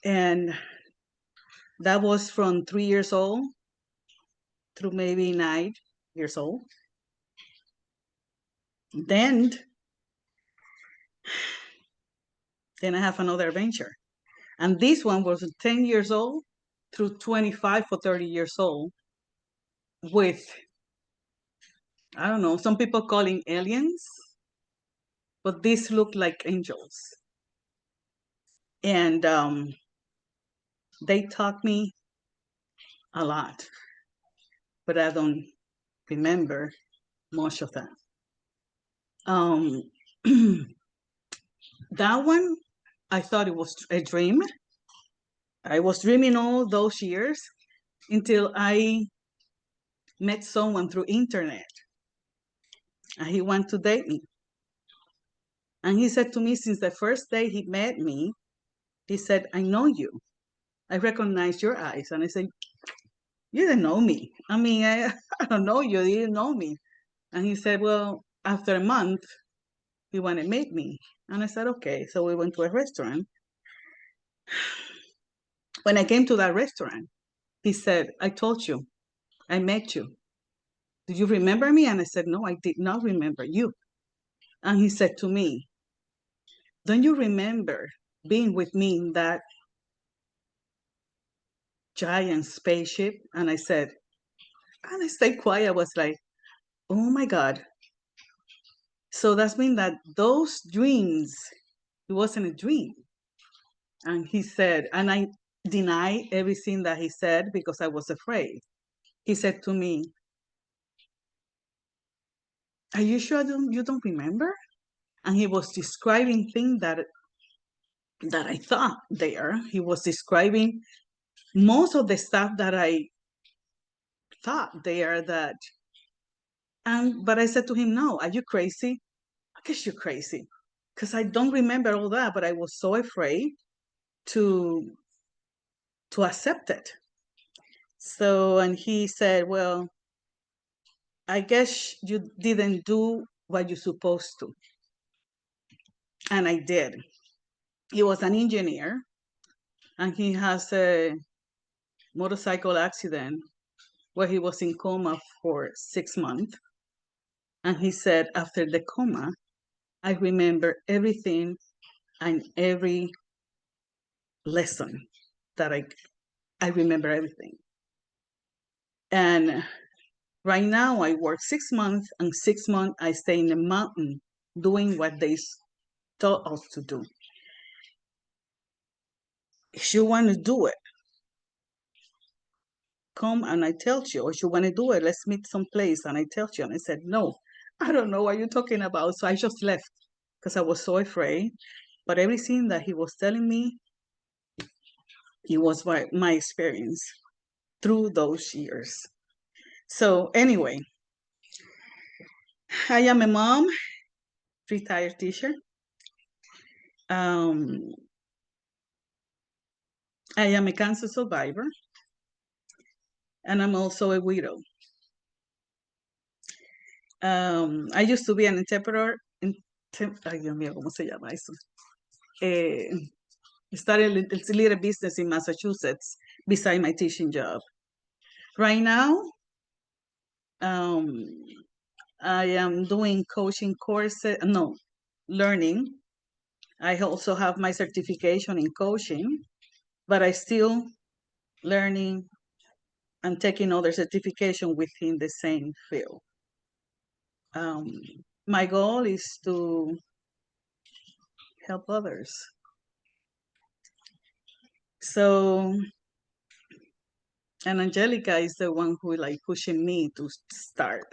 and that was from 3 years old through maybe 9 years old. Then I have another adventure. And this one was 10 years old through 25 or 30 years old with, I don't know, some people calling aliens, but these look like angels. And they taught me a lot, but I don't remember much of that. That one, I thought it was a dream. I was dreaming all those years until I met someone through internet, and he wanted to date me. And he said to me, since the first day he met me, he said, I know you. I recognize your eyes. And I said, you didn't know me. I mean, I don't know you. You didn't know me. And he said, well, after a month, he wanted to meet me. And I said, okay. So we went to a restaurant. When I came to that restaurant, he said, I told you, I met you. Do you remember me? And I said, no, I did not remember you. And he said to me, don't you remember being with me in that giant spaceship? And I said, and I stayed quiet. I was like, oh my God. So that's mean that those dreams, it wasn't a dream. And he said, and I denied everything that he said because I was afraid. He said to me, are you sure you don't remember? And he was describing things that I thought there. He was describing most of the stuff that I thought there that, but I said to him, no, are you crazy? I guess you're crazy. Because I don't remember all that, but I was so afraid to accept it. So, and he said, well, I guess you didn't do what you're supposed to. And I did. He was an engineer, and he has a motorcycle accident where he was in coma for 6 months. And he said, after the coma, I remember everything and every lesson that I remember everything. And right now I work 6 months, and 6 months I stay in the mountain doing what they taught us to do. If you want to do it, come and I tell you. Or if you want to do it, let's meet someplace. And I tell you. And I said, no, I don't know what you're talking about. So I just left because I was so afraid. But everything that he was telling me, it was my experience through those years. So anyway, I am a mom, retired teacher. I am a cancer survivor, and I'm also a widow. I used to be an interpreter. Ay, Dios mío, ¿cómo se llama eso? Started a little business in Massachusetts beside my teaching job. Right now, I am doing coaching courses, learning. I also have my certification in coaching, but I still learning and taking other certification within the same field. My goal is to help others. So, and Angelica is the one who like pushing me to start.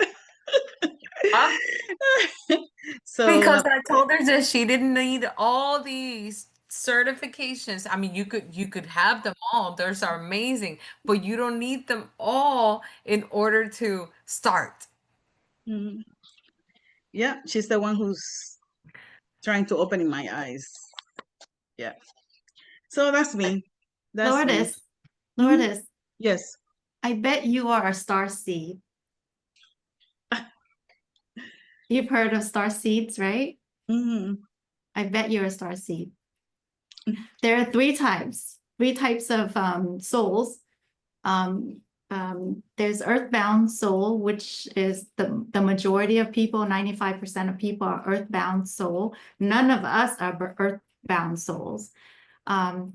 So because I told her that she didn't need all these certifications. I mean, you could have them all. Those are amazing, but you don't need them all in order to start. Mhm. Yeah, she's the one who's trying to open my eyes. Yeah. So that's me. That's me. Lourdes, Lourdes, Yes. I bet you are a star seed. You've heard of star seeds, right? Hmm. I bet you're a star seed. There are three types of souls. There's earthbound soul, which is the majority of people, 95% of people are earthbound soul. None of us are earthbound souls. You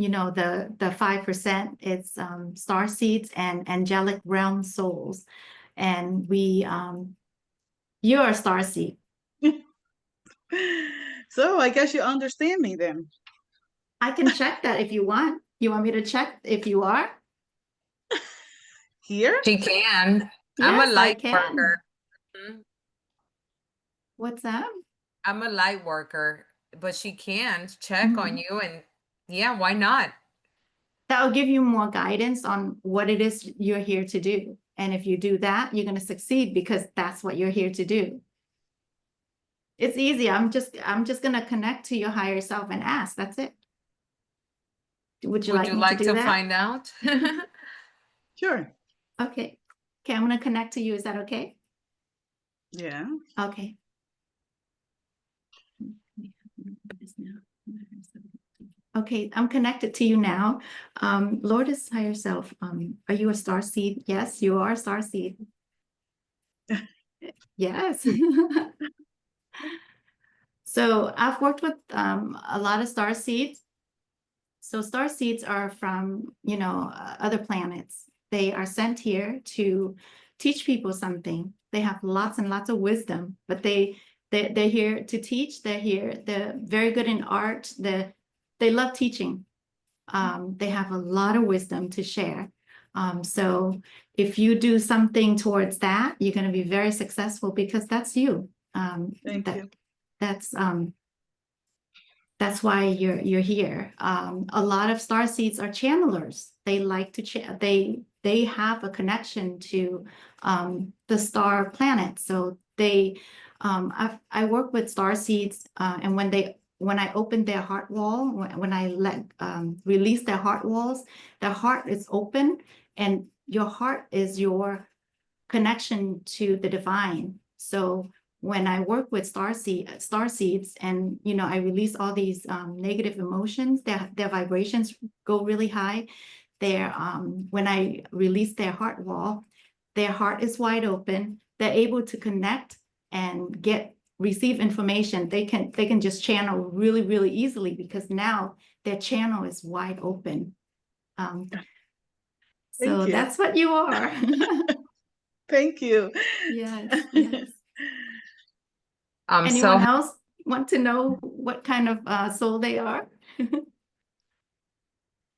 know, the 5% is star seeds and angelic realm souls. And you're a star seed. So I guess you understand me then. I can check that if you want. You want me to check if you are? Here? She can. I'm a Yes, I light can. worker. Mhm. What's that? I'm a light worker, but she can check on Mhm. you, and yeah, why not? That'll give you more guidance on what it is you're here to do. And if you do that, you're going to succeed because that's what you're here to do. It's easy. I'm just going to connect to your higher self and ask. That's it. Would you Would like you me like to do to that? find out? Sure. Okay. Okay, I'm going to connect to you. Is that okay? Yeah. Okay. Okay, I'm connected to you now. Lourdes higher self, are you a star seed? Yes, you are a star seed. Yes. So I've worked with a lot of star seeds. So star seeds are from, you know, other planets. They are sent here to teach people something. They have lots and lots of wisdom, but they're here to teach. They're very good in art. They love teaching. They have a lot of wisdom to share. So if you do something towards that, you're going to be very successful because that's you. Thank you. That's why you're here. A lot of star seeds are channelers. They like to they have a connection to the star planet. So I work with star seeds, and when I open their heart wall, when I release their heart walls, their heart is open, and your heart is your connection to the divine. So when I work with star seeds, and you know, I release all these negative emotions, their vibrations go really high. When I release their heart wall, their heart is wide open. They're able to connect and receive information. They can just channel really, really easily because now their channel is wide open. Thank So you. that's what you are. Thank you. Yes, yes. I'm Anyone so else want to know what kind of soul they are?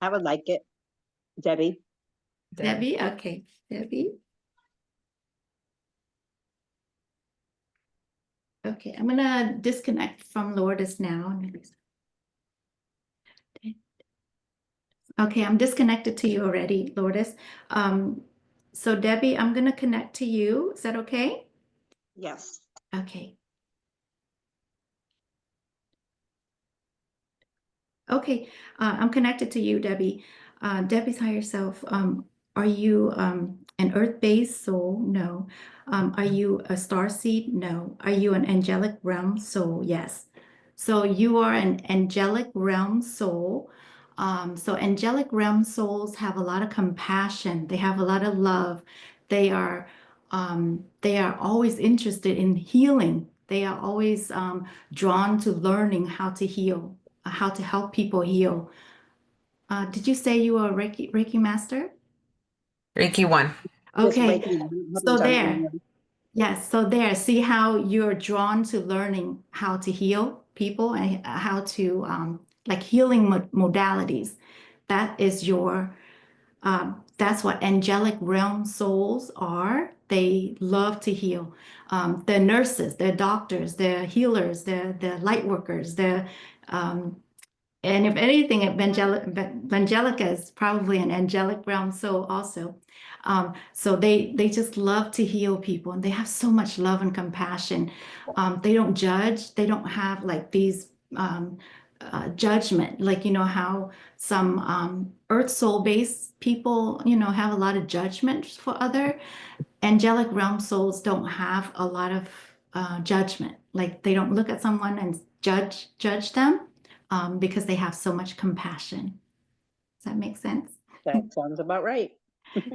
I would like it. Debbie. Debbie? Okay, Debbie. Okay, I'm gonna disconnect from Lourdes now. Okay, I'm disconnected to you already, Lourdes. So Debbie, I'm gonna connect to you. Is that okay? Yes. Okay. Okay, I'm connected to you, Debbie. Debbie's higher self. Are you an earth-based soul? No. Are you a star seed? No. Are you an angelic realm soul? Yes. So you are an angelic realm soul. So angelic realm souls have a lot of compassion. They have a lot of love. They are always interested in healing. They are always drawn to learning how to heal, how to help people heal. Did you say you were a Reiki master? Reiki 1. Yes, Okay, Reiki. so there. Yes, so there. See how you're drawn to learning how to heal people and how to like healing modalities. That is that's what angelic realm souls are. They love to heal. They're nurses, they're doctors, they're healers, they're light workers, they're And if anything, Blangelica is probably an angelic realm soul also. So they just love to heal people, and they have so much love and compassion. They don't judge. They don't have like these judgment, like, you know, how some earth soul based people, you know, have a lot of judgment for other. Angelic realm souls don't have a lot of judgment. Like they don't look at someone and judge them because they have so much compassion. Does that make sense? That sounds about right.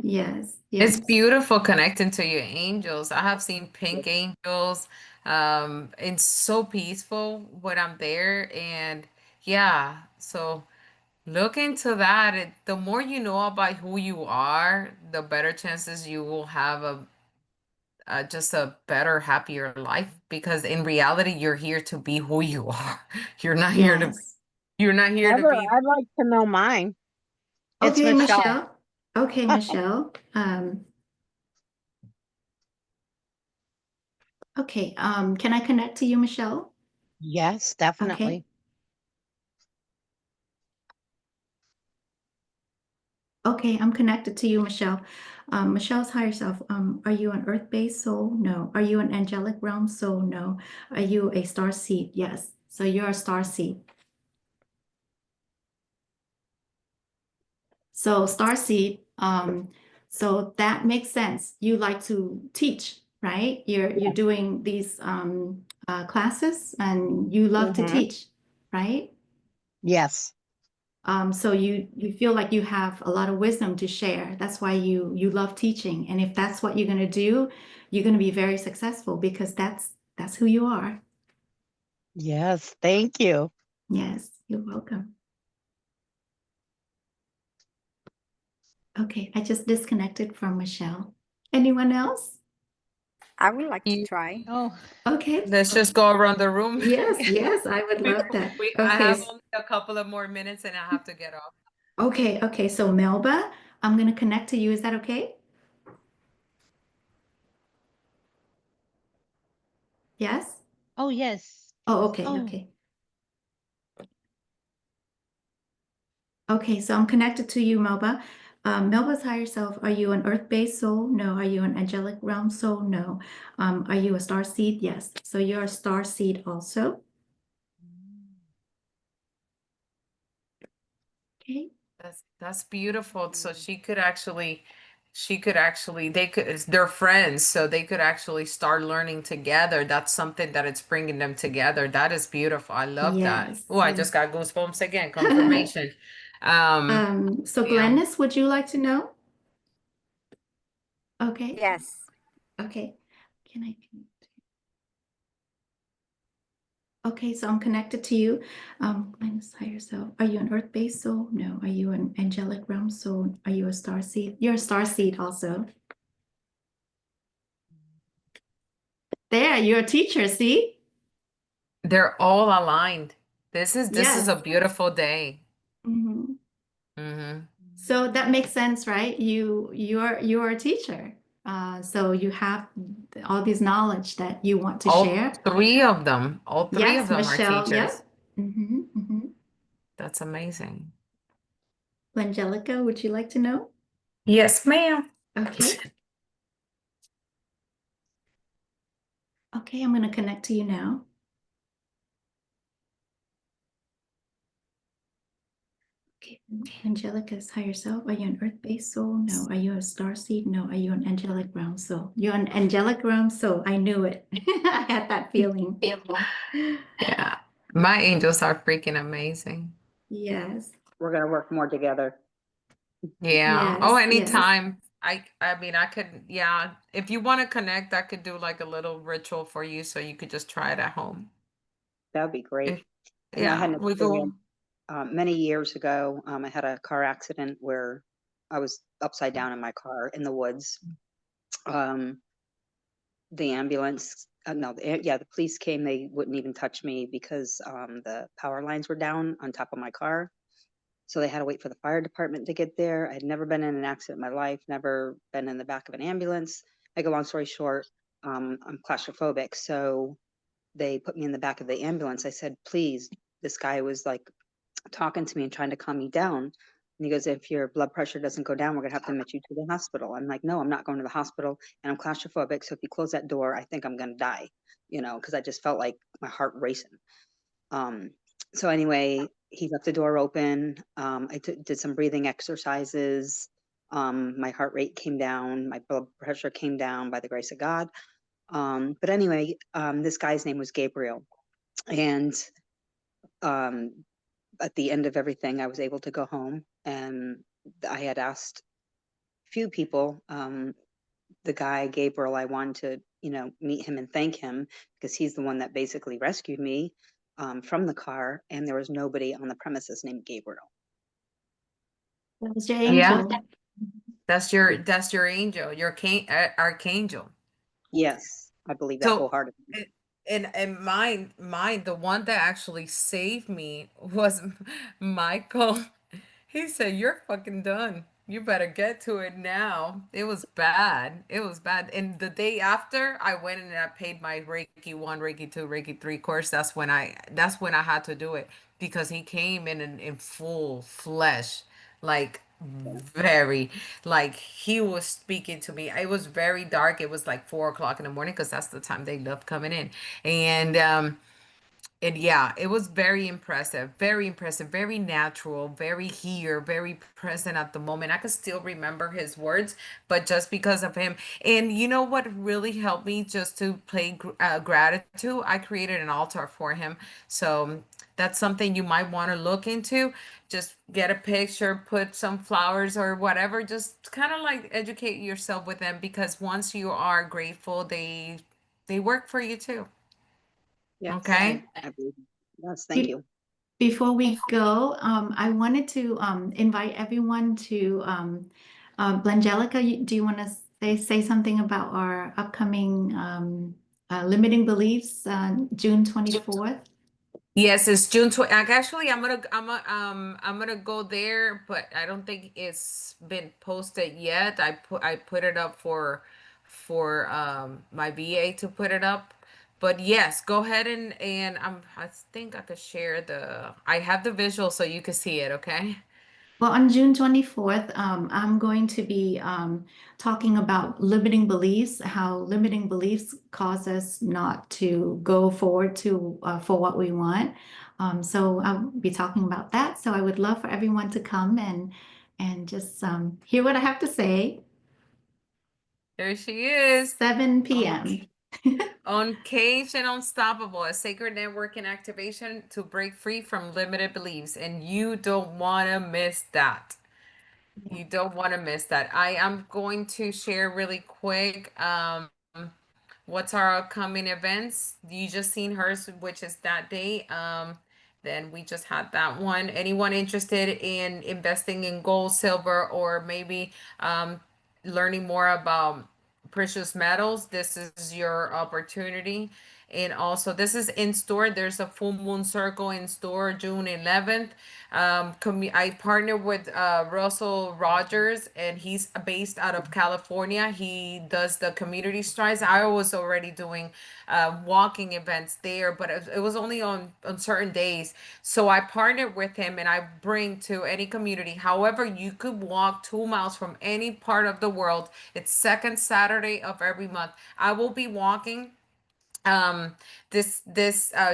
Yes, It's yes, beautiful connecting to your angels. I have seen pink angels. It's so peaceful when I'm there. And yeah, so look into that. The more you know about who you are, the better chances you will have just a better, happier life. Because in reality, you're here to be who you are. You're not here to yes. you're not here to Ever, be. I'd like to know mine. It's Okay, Michelle. Michelle. Okay, Michelle. Okay, can I connect to you, Michelle? Yes, Okay. definitely. Okay, I'm connected to you, Michelle. Michelle's higher self. Are you an earth-based soul? No. Are you an angelic realm soul? No. Are you a star seed? Yes. So you're a star seed. So star seed, so that makes sense. You like to teach, right? You're doing these classes and you love to teach, right? Yes. So you feel like you have a lot of wisdom to share. That's why you love teaching. And if that's what you're gonna do, you're gonna be very successful because that's who you are. Yes. Thank you. Yes, you're welcome. Okay, I just disconnected from Michelle. Anyone else? I would like to You- try. Oh, Okay. Let's just go around the room. Yes, yes, I would love that. I Okay, have only a couple of more minutes and I have to get off. okay. So Melba, I'm gonna connect to you. Is that okay? Yes? oh yes. Oh, okay, Oh, okay. Okay, so I'm connected to you, Melba. Melba's higher self, are you an earth-based soul? No. Are you an angelic realm soul? No. Are you a star seed? Yes. So you're a star seed also. Okay. That's beautiful. So they're friends, so they could actually start learning together. That's something that it's bringing them together. That is beautiful. I love that. Yes, Oh, I yes. just got goosebumps again. Confirmation. So Yeah. Glennis, would you like to know? Okay. Yes. Okay. Can I? Okay, so I'm connected to you. Glennis, higher self. Are you an earth-based soul? No. Are you an angelic realm soul? Are you a star seed? You're a star seed also. There, you're a teacher, see? They're all aligned. This is Yes. a beautiful day. Mhm. Mm-hmm. So that makes sense, right? You're a teacher. So you have all this knowledge that you want to share. All three of them are Michelle. teachers. Yep. Mm-hmm. That's amazing. Angelica, would you like to know? Yes, ma'am. Okay. Okay, I'm going to connect to you now. Okay, Angelica's higher self. Are you an earth-based soul? No. Are you a star seed? No. Are you an angelic realm soul? You're an angelic realm soul. I knew it. I had that feeling. Yeah. My angels are freaking amazing. Yes. We're going to work more together. Yeah. Oh, Yes. anytime. I mean, I could, yeah. If you want to connect, I could do like a little ritual for you so you could just try it at home. That would be great. If, And I had yeah, an we go. experience many years ago. I had a car accident where I was upside down in my car in the woods. The ambulance, the police came. They wouldn't even touch me because the power lines were down on top of my car. So they had to wait for the fire department to get there. I had never been in an accident in my life, never been in the back of an ambulance. Make a long story short, I'm claustrophobic. So they put me in the back of the ambulance. I said, please this guy was like talking to me and trying to calm me down. And he goes, if your blood pressure doesn't go down, we're gonna have to admit you to the hospital. I'm like, no, I'm not going to the hospital, and I'm claustrophobic. So if you close that door, I think I'm gonna die, because I just felt like my heart racing. So anyway, he left the door open. I did some breathing exercises. My heart rate came down, my blood pressure came down by the grace of God. But anyway, this guy's name was Gabriel. And at the end of everything, I was able to go home, and I had asked a few people, the guy Gabriel, I wanted to, meet him and thank him, because he's the one that basically rescued me from the car, and there was nobody on the premises named Gabriel. That was your Yeah. angel. That's your angel, your archangel. Yes, I believe that So, wholeheartedly. and mine, the one that actually saved me was Michael. He said, "You're fucking done. You better get to it now." It was bad. It was bad. And the day after, I went and I paid my Reiki 1, Reiki 2, Reiki 3 course. That's when I had to do it, because he came in full flesh, like very, like he was speaking to me. It was very dark. It was like 4 o'clock in the morning, because that's the time they love coming in. And yeah, it was very impressive, very natural, very here, very present at the moment. I could still remember his words, but just because of him. And you know what really helped me, just to play gratitude? I created an altar for him. So that's something you might want to look into. Just get a picture, put some flowers or whatever, just kind of like educate yourself with them, because once you are grateful, they work for you too. Yes, Okay. I believe. Yes, thank you. Before we go, I wanted to invite everyone to Blangelica. Do you want to say something about our upcoming limiting beliefs, June 24th? Yes, it's June 20. Actually, I'm gonna go there, but I don't think it's been posted yet. I put it up for my VA to put it up. But yes, go ahead and I think I could share I have the visual so you can see it, okay? Well, on June 24th, I'm going to be talking about limiting beliefs, how limiting beliefs cause us not to go forward for what we want. So I'll be talking about that. So I would love for everyone to come and just hear what I have to say. There she is. 7 p.m. On Caged and Unstoppable, a sacred networking activation to break free from limited beliefs. And you don't want to miss that. You don't want to miss that. I am going to share really quick what's our upcoming events. You just seen hers, which is that day. Then we just had that one. Anyone interested in investing in gold, silver, or maybe learning more about precious metals, this is your opportunity. And also, this is in store. There's a full moon circle in store June 11th. I partnered with Russell Rogers, and he's based out of California. He does the community strides. I was already doing walking events there, but it was only on certain days. So I partnered with him, and I bring to any community. However, you could walk 2 miles from any part of the world. It's second Saturday of every month. I will be walking um this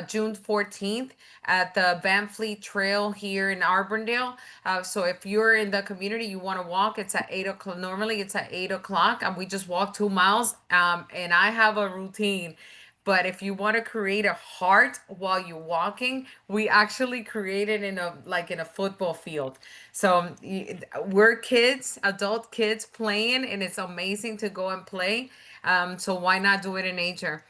June 14th at the Van Fleet Trail here in Auburndale. So if you're in the community, you want to walk, it's at 8 o'clock. Normally it's at 8 o'clock, and we just walk 2 miles. And I have a routine. But if you want to create a heart while you're walking, we actually create it in a football field. So we're kids, adult kids playing, and it's amazing to go and play. So why not do it in nature?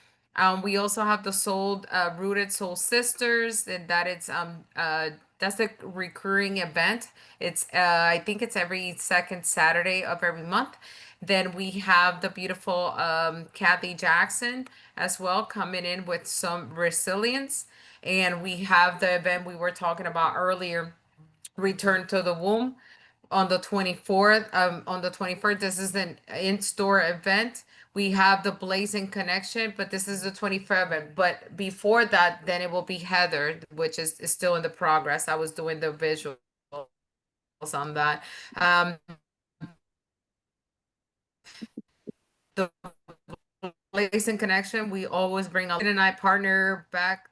We also have the Rooted Soul Sisters, and that's a recurring event. It's I think it's every second Saturday of every month. Then we have the beautiful Kathy Jackson as well, coming in with some resilience. And we have the event we were talking about earlier, Return to the Womb. on the 24th. On the 21st, this is an in-store event. We have the Blazing Connection, but this is the 27th. But before that, then it will be Heather, which is still in the progress. I was doing the visuals on that. The Blazing Connection, we always bring up, and I partner back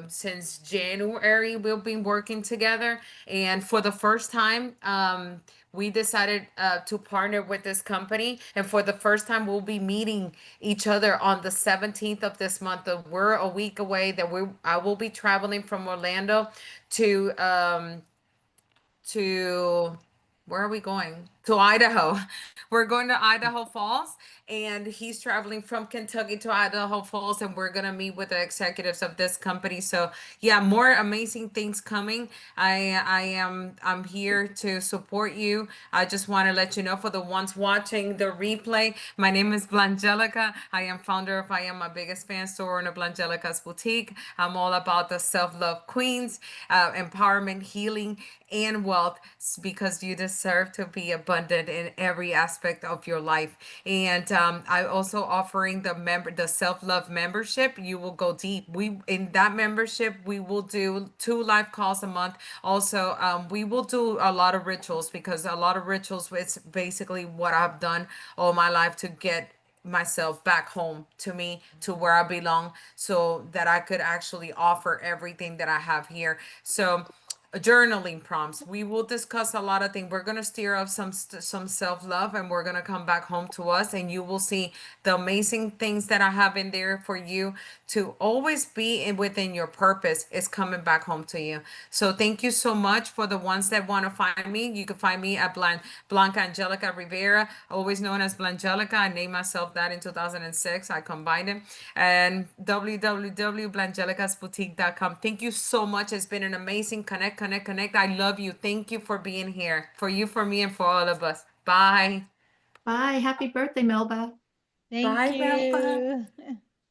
since January. We've been working together, and for the first time, we decided to partner with this company, and for the first time, we'll be meeting each other on the 17th of this month. We're a week away. I will be traveling from Orlando to where are we going? To Idaho. We're going to Idaho Falls, and he's traveling from Kentucky to Idaho Falls, and we're gonna meet with the executives of this company. So yeah, more amazing things coming. I'm here to support you. I just want to let you know, for the ones watching the replay, my name is Blangelica. I am founder of I Am My Biggest Fan store in a Blangelikas boutique. I'm all about the self-love queens, empowerment, healing, and wealth, because you deserve to be abundant in every aspect of your life. And I also offering the self-love membership. You will go deep. We in that membership, we will do 2 live calls a month. Also, we will do a lot of rituals, because a lot of rituals is basically what I've done all my life to get myself back home to me, to where I belong, so that I could actually offer everything that I have here. So journaling prompts, we will discuss a lot of things. We're going to steer up some self-love, and we're going to come back home to us, and you will see the amazing things that I have in there for you to always be within your purpose is coming back home to you. So thank you so much. For the ones that want to find me, you can find me at Blanca Angelica Rivera, always known as Blangelica. I named myself that in 2006. I combined it. And www.blangelicasboutique.com. Thank you so much. It's been an amazing connect. I love you. Thank you for being here. For you, for me, and for all of us. Bye. Bye. Happy birthday, Melba. Thank Bye, Melba. you.